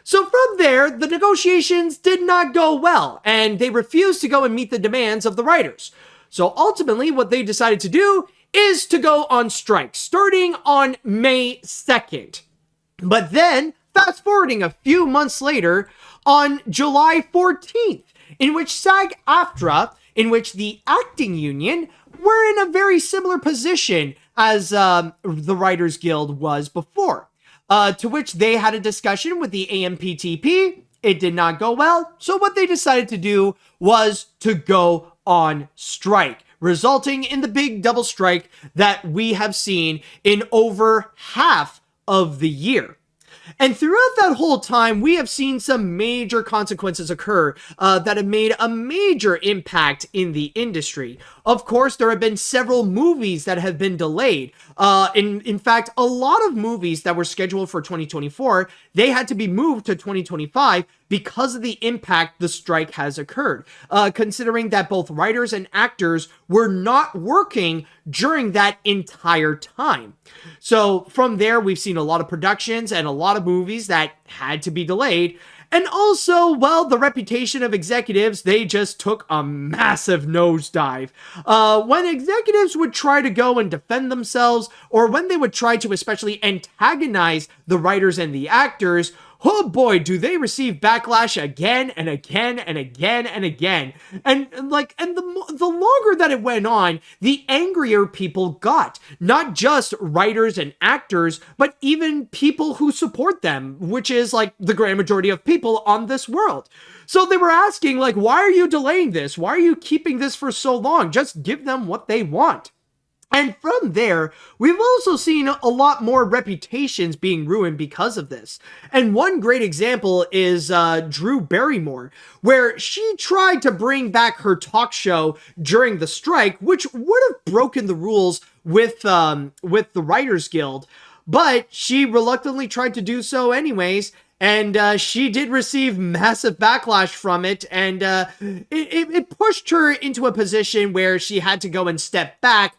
[SPEAKER 3] So from there, the negotiations did not go well, and they refused to go and meet the demands of the writers. So ultimately, what they decided to do is to go on strike, starting on May 2nd. But then, fast forwarding a few months later, on July 14th, in which SAG-AFTRA, in which the acting union, were in a very similar position as the Writers Guild was before, to which they had a discussion with the AMPTP. It did not go well, so what they decided to do was to go on strike, resulting in the big double strike that we have seen in over half of the year. And throughout that whole time, we have seen some major consequences occur that have made a major impact in the industry. Of course, there have been several movies that have been delayed. In fact, a lot of movies that were scheduled for 2024, they had to be moved to 2025 because of the impact the strike has occurred, considering that both writers and actors were not working during that entire time. So from there, we've seen a lot of productions and a lot of movies that had to be delayed. And also, well, the reputation of executives, they just took a massive nosedive. When executives would try to go and defend themselves, or when they would try to especially antagonize the writers and the actors, oh boy, do they receive backlash again and again and again and again. And the longer that it went on, the angrier people got. Not just writers and actors, but even people who support them, which is like the grand majority of people on this world. So they were asking, like, why are you delaying this? Why are you keeping this for so long? Just give them what they want. And from there, we've also seen a lot more reputations being ruined because of this. And one great example is Drew Barrymore, where she tried to bring back her talk show during the strike, which would have broken the rules with the Writers Guild. But she reluctantly tried to do so anyways, and she did receive massive backlash from it, and it pushed her into a position where she had to go and step back.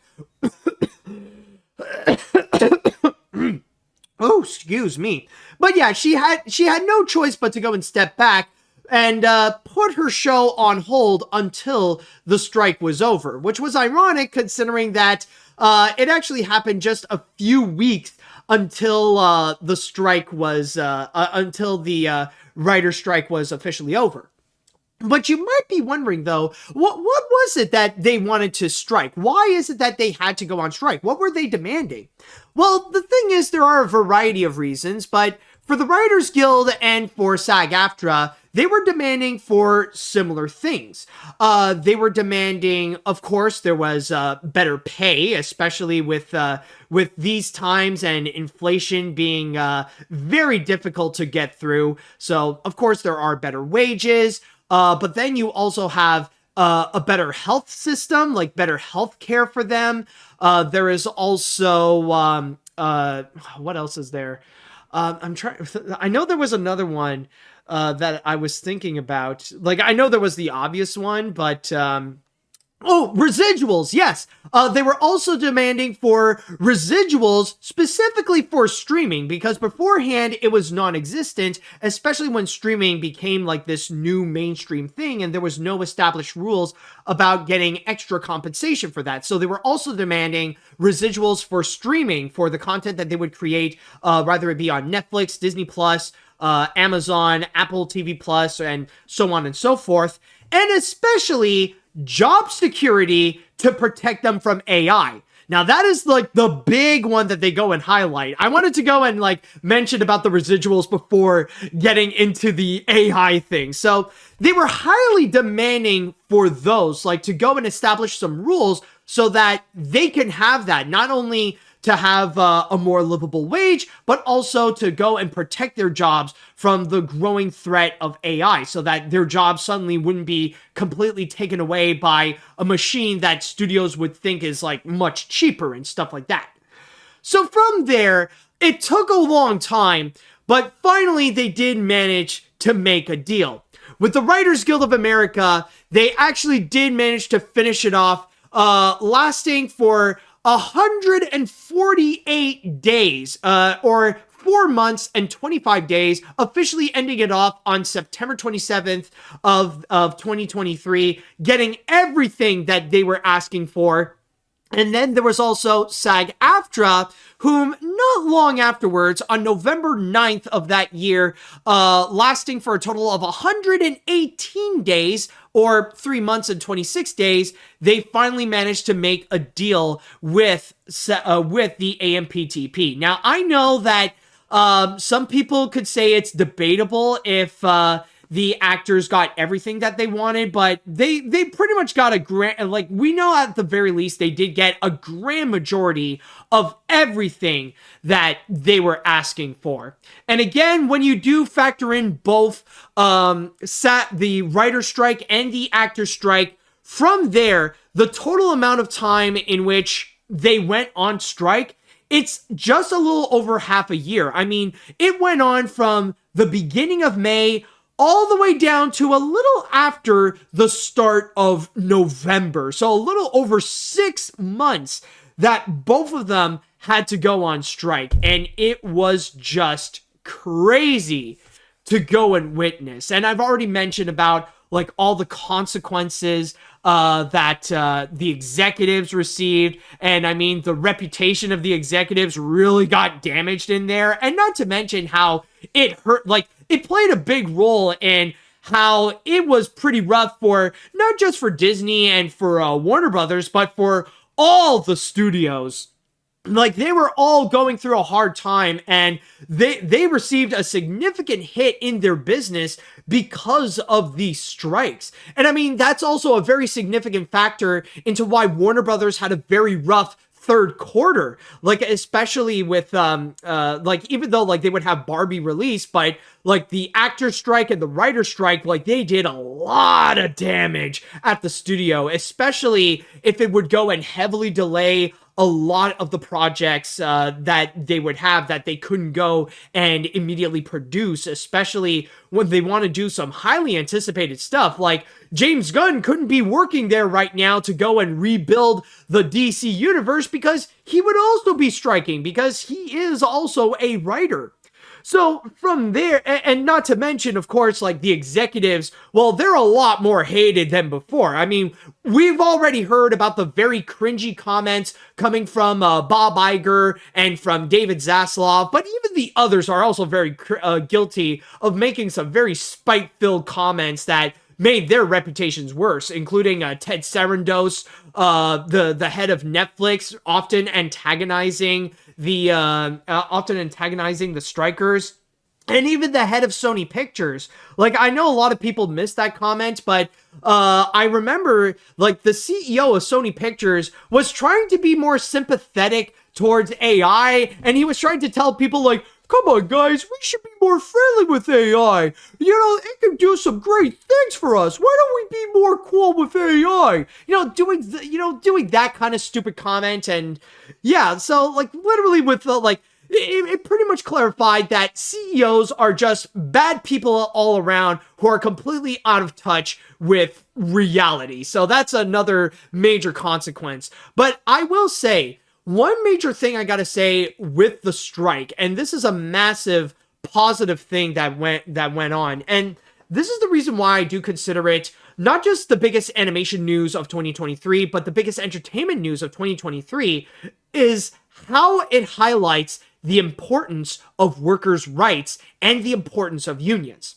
[SPEAKER 3] Oh, excuse me. But yeah, she had no choice but to go and step back and put her show on hold until the strike was over, which was ironic considering that it actually happened just a few weeks until the strike was until the writer's strike was officially over. But you might be wondering, though, what was it that they wanted to strike? Why is it that they had to go on strike? What were they demanding? Well, the thing is, there are a variety of reasons, but for the Writers Guild and for SAG-AFTRA, they were demanding for similar things. They were demanding, of course, there was better pay, especially with these times and inflation being very difficult to get through. So, of course, there are better wages. But then you also have a better health system, like better health care for them. There is also, what else is there? I know there was another one that I was thinking about. Like, I know there was the obvious one, but residuals, yes. They were also demanding for residuals specifically for streaming, because beforehand it was non-existent, especially when streaming became like this new mainstream thing and there was no established rules about getting extra compensation for that. So they were also demanding residuals for streaming for the content that they would create, whether it be on Netflix, Disney Plus, Amazon, Apple TV Plus, and so on and so forth. And especially job security to protect them from AI. Now, that is like the big one that they go and highlight. I wanted to go and like mention about the residuals before getting into the AI thing. So they were highly demanding for those, like to go and establish some rules so that they can have that, not only to have a more livable wage, but also to go and protect their jobs from the growing threat of AI, so that their jobs suddenly wouldn't be completely taken away by a machine that studios would think is like much cheaper and stuff like that. So from there, it took a long time, but finally they did manage to make a deal. With the Writers Guild of America, they actually did manage to finish it off, lasting for 148 days, or 4 months and 25 days, officially ending it off on September 27th of 2023, getting everything that they were asking for. And then there was also SAG-AFTRA, whom not long afterwards, on November 9th of that year, lasting for a total of 118 days, or 3 months and 26 days, they finally managed to make a deal with the AMPTP. Now, I know that some people could say it's debatable if the actors got everything that they wanted, but they pretty much got we know at the very least they did get a grand majority of everything that they were asking for. And again, when you do factor in both the writer strike and the actor strike, from there, the total amount of time in which they went on strike, it's just a little over half a year. I mean, it went on from the beginning of May all the way down to a little after the start of November. So a little over 6 months that both of them had to go on strike. And it was just crazy to go and witness. And I've already mentioned about like all the consequences that the executives received. And I mean, the reputation of the executives really got damaged in there. And not to mention how it hurt, like it played a big role in how it was pretty rough for not just for Disney and for Warner Brothers, but for all the studios. Like they were all going through a hard time, and they received a significant hit in their business because of these strikes. And I mean, that's also a very significant factor into why Warner Brothers had a very rough third quarter, like especially with like even though like they would have Barbie release, but like the actor strike and the writer strike, like they did a lot of damage at the studio, especially if it would go and heavily delay a lot of the projects that they would have that they couldn't go and immediately produce, especially when they want to do some highly anticipated stuff. Like James Gunn couldn't be working there right now to go and rebuild the DC universe because he would also be striking because he is also a writer. So from there, and not to mention, of course, like the executives, well, they're a lot more hated than before. I mean, we've already heard about the very cringy comments coming from Bob Iger and from David Zaslav, but even the others are also very guilty of making some very spite-filled comments that made their reputations worse, including Ted Sarandos, the head of Netflix, often antagonizing the strikers, and even the head of Sony Pictures. Like, I know a lot of people missed that comment, but I remember, like, the CEO of Sony Pictures was trying to be more sympathetic towards AI, and he was trying to tell people, like, come on, guys, we should be more friendly with AI. You know, it can do some great things for us. Why don't we be more cool with AI? Doing that kind of stupid comment. And yeah, so like literally with the, like, it pretty much clarified that CEOs are just bad people all around who are completely out of touch with reality. So that's another major consequence. But I will say, one major thing I gotta say with the strike, and this is a massive positive thing that went on, and this is the reason why I do consider it not just the biggest animation news of 2023, but the biggest entertainment news of 2023, is how it highlights the importance of workers' rights and the importance of unions.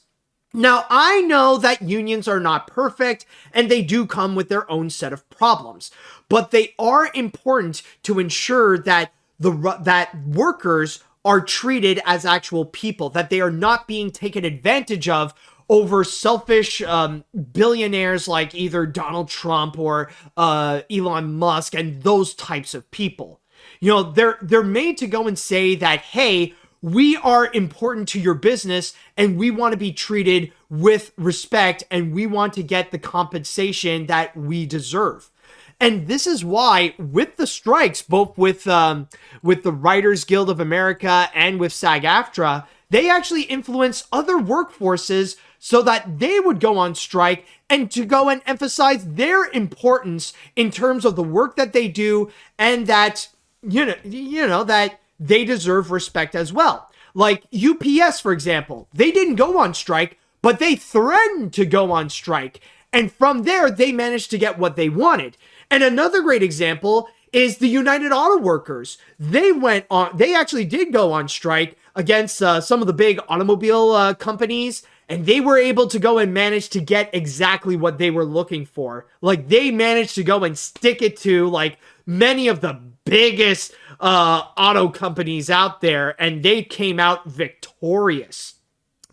[SPEAKER 3] Now, I know that unions are not perfect, and they do come with their own set of problems, but they are important to ensure that that workers are treated as actual people, that they are not being taken advantage of over selfish billionaires like either Donald Trump or Elon Musk and those types of people. You know, they're made to go and say that, hey, we are important to your business and we want to be treated with respect and we want to get the compensation that we deserve. And this is why with the strikes, both with the Writers Guild of America and with SAG-AFTRA, they actually influence other workforces so that they would go on strike and to go and emphasize their importance in terms of the work that they do and that, you know, that they deserve respect as well. Like UPS, for example, they didn't go on strike, but they threatened to go on strike. And from there, they managed to get what they wanted. And another great example is the United Auto Workers. They actually did go on strike against some of the big automobile companies, and they were able to go and manage to get exactly what they were looking for. Like, they managed to go and stick it to, like, many of the biggest auto companies out there, and they came out victorious.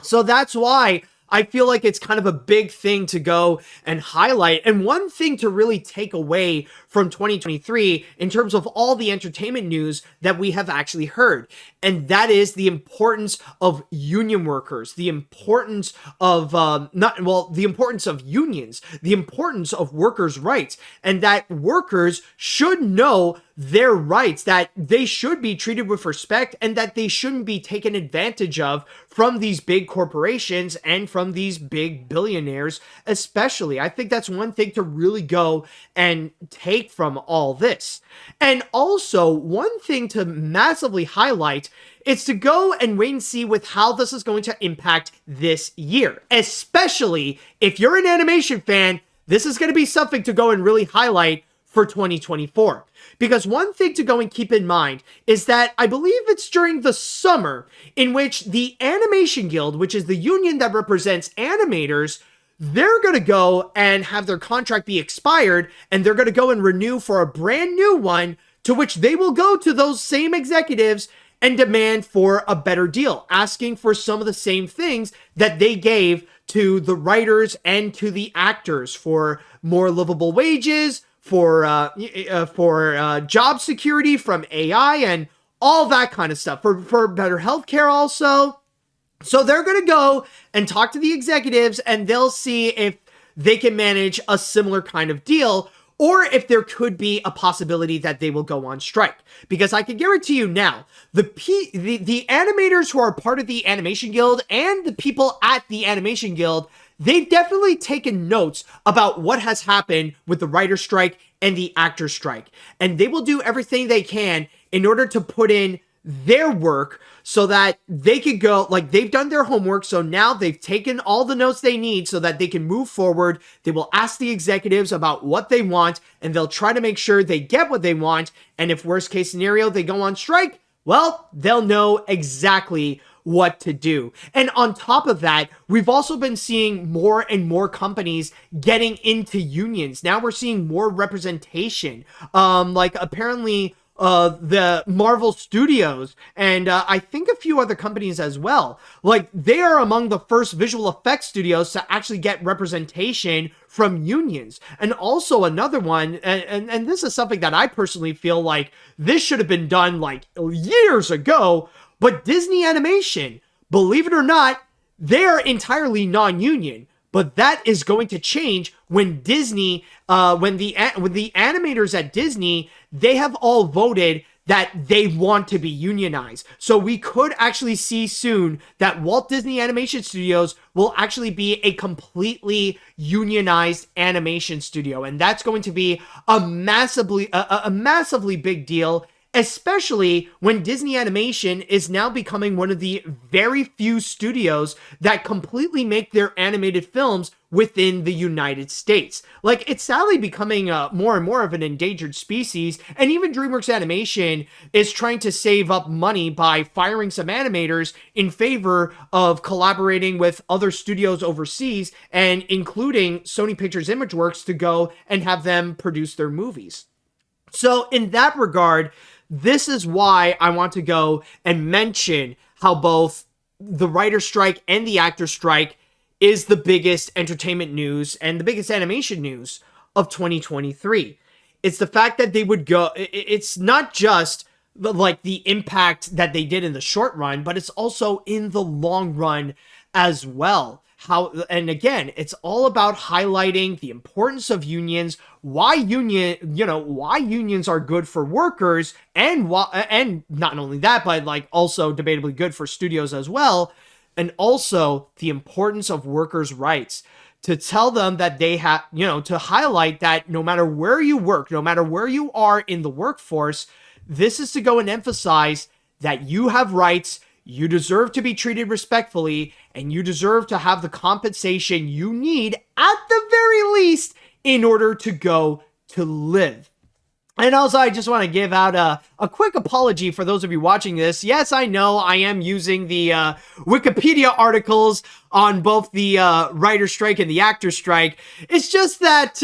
[SPEAKER 3] So that's why I feel like it's kind of a big thing to go and highlight. And one thing to really take away from 2023 in terms of all the entertainment news that we have actually heard, and that is the importance of union workers, the importance of the importance of unions, the importance of workers' rights, and that workers should know their rights, that they should be treated with respect and that they shouldn't be taken advantage of from these big corporations and from these big billionaires, especially. I think that's one thing to really go and take from all this. And also, one thing to massively highlight is to go and wait and see with how this is going to impact this year. Especially if you're an animation fan, this is going to be something to go and really highlight for 2024. Because one thing to go and keep in mind is that I believe it's during the summer in which the Animation Guild, which is the union that represents animators, they're going to go and have their contract be expired, and they're going to go and renew for a brand new one, to which they will go to those same executives and demand for a better deal, asking for some of the same things that they gave to the writers and to the actors, for more livable wages, for job security from AI and all that kind of stuff, for better healthcare also. So they're going to go and talk to the executives, and they'll see if they can manage a similar kind of deal, or if there could be a possibility that they will go on strike. Because I can guarantee you now, the animators who are part of the Animation Guild and the people at the Animation Guild, they've definitely taken notes about what has happened with the writer strike and the actor strike. And they will do everything they can in order to put in their work so that they could go, like, they've done their homework, so now they've taken all the notes they need so that they can move forward. They will ask the executives about what they want, and they'll try to make sure they get what they want. And if worst case scenario, they go on strike, well, they'll know exactly what to do. And on top of that, we've also been seeing more and more companies getting into unions. Now we're seeing more representation. Like apparently the Marvel Studios and I think a few other companies as well. Like, they are among the first visual effects studios to actually get representation from unions. And also another one, and this is something that I personally feel like this should have been done like years ago, but Disney Animation, believe it or not, they are entirely non-union. But that is going to change when Disney, when the animators at Disney, they have all voted that they want to be unionized. So we could actually see soon that Walt Disney Animation Studios will actually be a completely unionized animation studio. And that's going to be a massively big deal, especially when Disney Animation is now becoming one of the very few studios that completely make their animated films within the United States. Like, it's sadly becoming more and more of an endangered species, and even DreamWorks Animation is trying to save up money by firing some animators in favor of collaborating with other studios overseas, and including Sony Pictures Imageworks, to go and have them produce their movies. So in that regard, this is why I want to go and mention how both the writer strike and the actor strike is the biggest entertainment news and the biggest animation news of 2023. It's the fact that they would go, it's not just like the impact that they did in the short run, but it's also in the long run as well. And again, it's all about highlighting the importance of unions, why unions are good for workers, and not only that, but like also debatably good for studios as well, and also the importance of workers' rights, to tell them that they have, to highlight that no matter where you work, no matter where you are in the workforce, this is to go and emphasize that you have rights. You deserve to be treated respectfully, and you deserve to have the compensation you need, at the very least, in order to go to live. And also, I just want to give out a quick apology for those of you watching this. Yes, I know I am using the Wikipedia articles on both the writer strike and the actor strike. It's just that,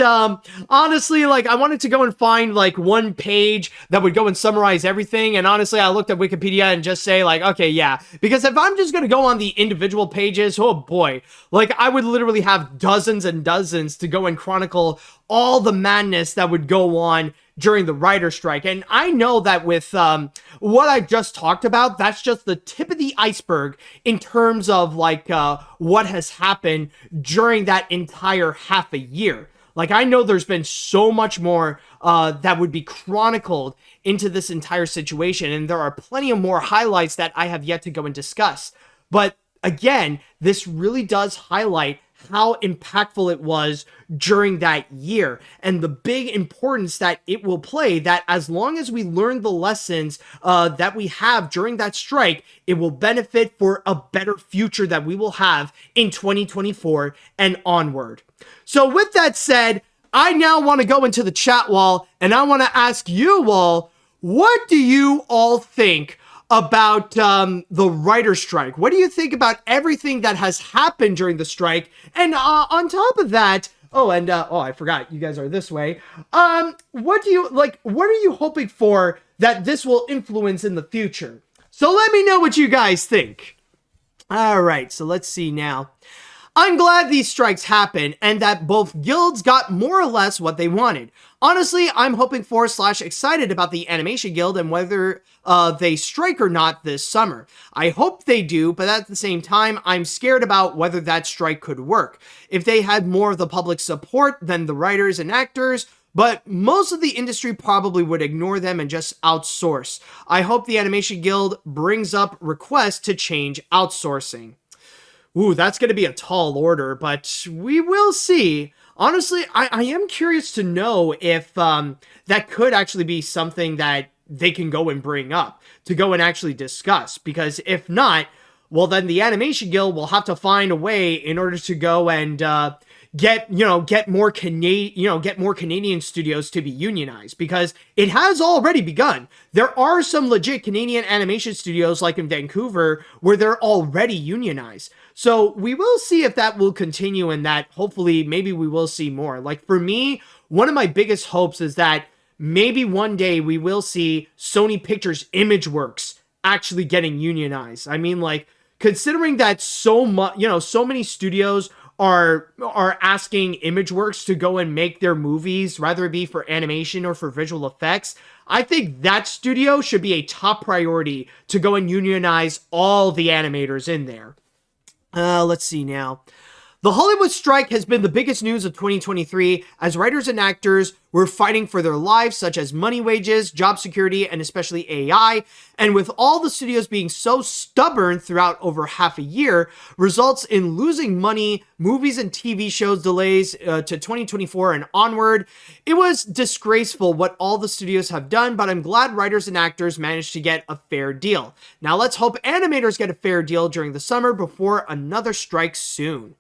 [SPEAKER 3] honestly, like, I wanted to go and find, like, one page that would go and summarize everything. And honestly, I looked at Wikipedia and just say, like, okay, yeah. Because if I'm just going to go on the individual pages, oh boy, like, I would literally have dozens and dozens to go and chronicle all the madness that would go on during the writer strike. And I know that with what I just talked about, that's just the tip of the iceberg in terms of like what has happened during that entire half a year. Like, I know there's been so much more that would be chronicled into this entire situation, and there are plenty of more highlights that I have yet to go and discuss. But again, this really does highlight how impactful it was during that year and the big importance that it will play, that as long as we learn the lessons that we have during that strike, it will benefit for a better future that we will have in 2024 and onward. So with that said, I now want to go into the chat wall and I want to ask you all, what do you all think about the writer strike? What do you think about everything that has happened during the strike? And on top of that, I forgot, you guys are this way. What are you hoping for that this will influence in the future? So let me know what you guys think. All right, so let's see now. I'm glad these strikes happened and that both guilds got more or less what they wanted. Honestly, I'm hoping for / excited about the Animation Guild and whether they strike or not this summer. I hope they do, but at the same time, I'm scared about whether that strike could work. If they had more of the public support than the writers and actors, but most of the industry probably would ignore them and just outsource. I hope the Animation Guild brings up requests to change outsourcing. Ooh, that's going to be a tall order, but we will see. Honestly, I am curious to know if that could actually be something that they can go and bring up to go and actually discuss. Because if not, well, then the Animation Guild will have to find a way in order to go and get more Canadian studios to be unionized, because it has already begun. There are some legit Canadian animation studios like in Vancouver where they're already unionized. So we will see if that will continue, and that hopefully maybe we will see more. Like for me, one of my biggest hopes is that maybe one day we will see Sony Pictures ImageWorks actually getting unionized. I mean, like, considering that so many studios are asking ImageWorks to go and make their movies, whether it be for animation or for visual effects, I think that studio should be a top priority to go and unionize all the animators in there. Let's see now. The Hollywood strike has been the biggest news of 2023 as writers and actors were fighting for their lives, such as money, wages, job security, and especially AI. And with all the studios being so stubborn throughout over half a year, results in losing money, movies and TV shows delays to 2024 and onward. It was disgraceful what all the studios have done, but I'm glad writers and actors managed to get a fair deal. Now let's hope animators get a fair deal during the summer before another strike soon.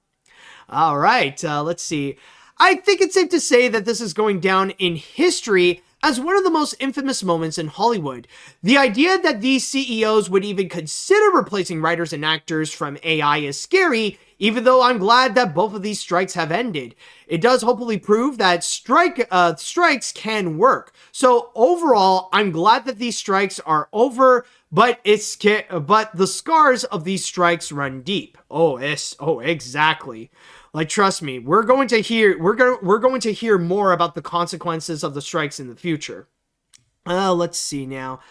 [SPEAKER 3] All right, let's see. I think it's safe to say that this is going down in history as one of the most infamous moments in Hollywood. The idea that these CEOs would even consider replacing writers and actors from AI is scary, even though I'm glad that both of these strikes have ended. It does hopefully prove that strikes can work. So overall, I'm glad that these strikes are over, but the scars of these strikes run deep. Exactly. Like, trust me, we're going to hear more about the consequences of the strikes in the future. Let's see now.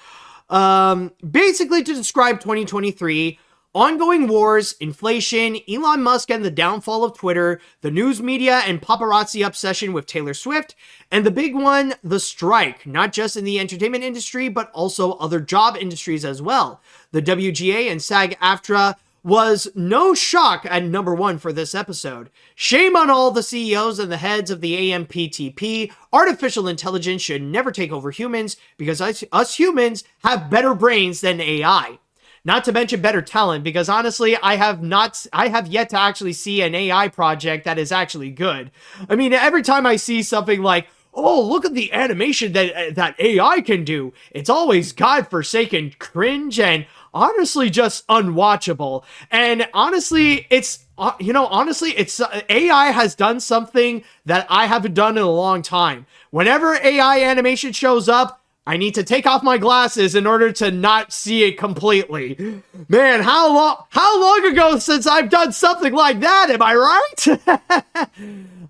[SPEAKER 3] Basically, to describe 2023, ongoing wars, inflation, Elon Musk and the downfall of Twitter, the news media and paparazzi obsession with Taylor Swift, and the big one, the strike, not just in the entertainment industry, but also other job industries as well. The WGA and SAG-AFTRA was no shock at number one for this episode. Shame on all the CEOs and the heads of the AMPTP. Artificial intelligence should never take over humans because us humans have better brains than AI. Not to mention better talent, because honestly, I have yet to actually see an AI project that is actually good. I mean, every time I see something like, oh, look at the animation that AI can do, it's always godforsaken cringe and honestly just unwatchable. And honestly, it's AI has done something that I haven't done in a long time. Whenever AI animation shows up, I need to take off my glasses in order to not see it completely. Man, how long ago since I've done something like that? Am I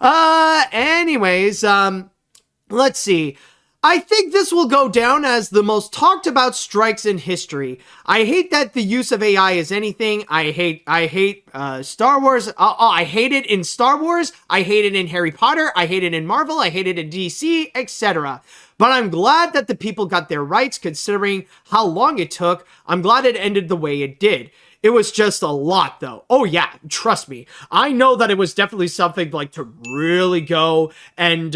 [SPEAKER 3] right? Anyways, let's see. I think this will go down as the most talked about strikes in history. I hate that the use of AI is anything. I hate Star Wars. I hate it in Star Wars. I hate it in Harry Potter. I hate it in Marvel. I hate it in DC, etc. But I'm glad that the people got their rights considering how long it took. I'm glad it ended the way it did. It was just a lot, though. Oh, yeah, trust me. I know that it was definitely something like to really go and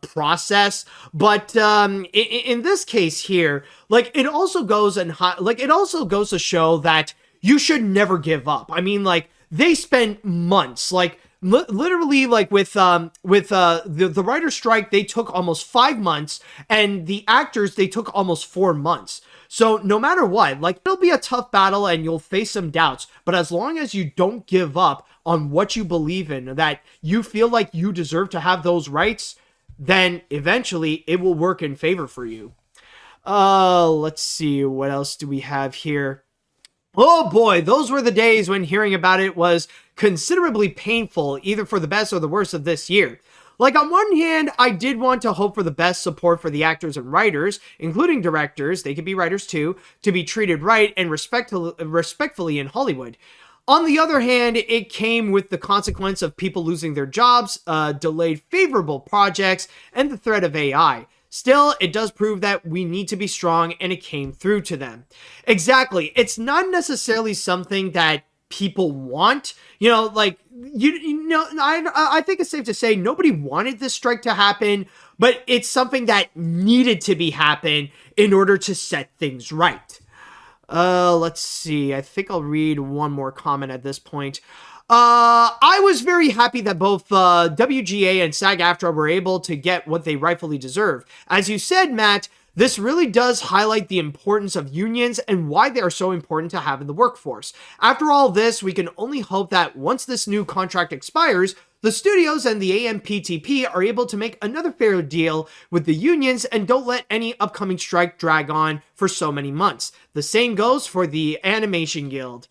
[SPEAKER 3] process. But in this case here, like it also goes to show that you should never give up. I mean, like they spent months, like literally, like with the writer's strike, they took almost 5 months, and the actors they took almost 4 months. So no matter what, like it'll be a tough battle and you'll face some doubts, but as long as you don't give up on what you believe in, that you feel like you deserve to have those rights, then eventually it will work in favor for you. Let's see, what else do we have here? Oh boy, those were the days when hearing about it was considerably painful, either for the best or the worst of this year. Like, on one hand, I did want to hope for the best support for the actors and writers, including directors, they could be writers too, to be treated right and respectfully in Hollywood. On the other hand, it came with the consequence of people losing their jobs, delayed favorable projects, and the threat of AI. Still, it does prove that we need to be strong, and it came through to them. Exactly. It's not necessarily something that people want, you know, like I think it's safe to say nobody wanted this strike to happen, but it's something that needed to be happen in order to set things right. Let's see, I think I'll read one more comment at this point. I was very happy that both WGA and SAG-AFTRA were able to get what they rightfully deserve. As you said, Matt, this really does highlight the importance of unions and why they are so important to have in the workforce. After all this, we can only hope that once this new contract expires, the studios and the AMPTP are able to make another fair deal with the unions and don't let any upcoming strike drag on for so many months. The same goes for the Animation Guild.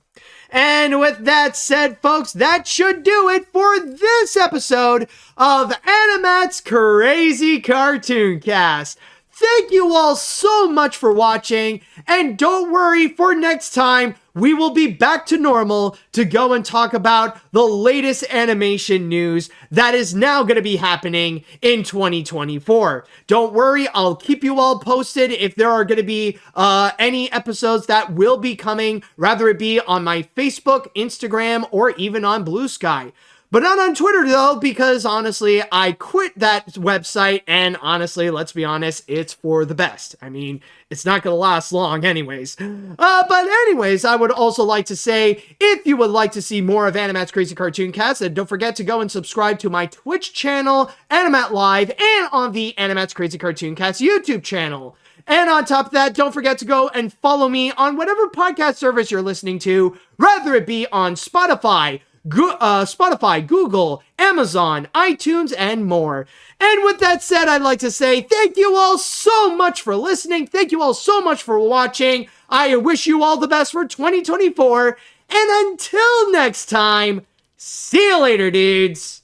[SPEAKER 3] And with that said, folks, that should do it for this episode of AniMat's Crazy Cartoon Cast. Thank you all so much for watching, and don't worry, for next time, we will be back to normal to go and talk about the latest animation news that is now going to be happening in 2024. Don't worry, I'll keep you all posted if there are going to be any episodes that will be coming, rather it be on my Facebook, Instagram, or even on Blue Sky. But not on Twitter, though, because honestly, I quit that website, and honestly, let's be honest, it's for the best. I mean, it's not going to last long anyways. But anyways, I would also like to say, if you would like to see more of AniMat's Crazy Cartoon Cast, then don't forget to go and subscribe to my Twitch channel, AniMat Live, and on the AniMat's Crazy Cartoon Cast YouTube channel. And on top of that, don't forget to go and follow me on whatever podcast service you're listening to, whether it be on Spotify, Google, Amazon, iTunes, and more. And with that said, I'd like to say thank you all so much for listening. Thank you all so much for watching. I wish you all the best for 2024. And until next time, see you later, dudes.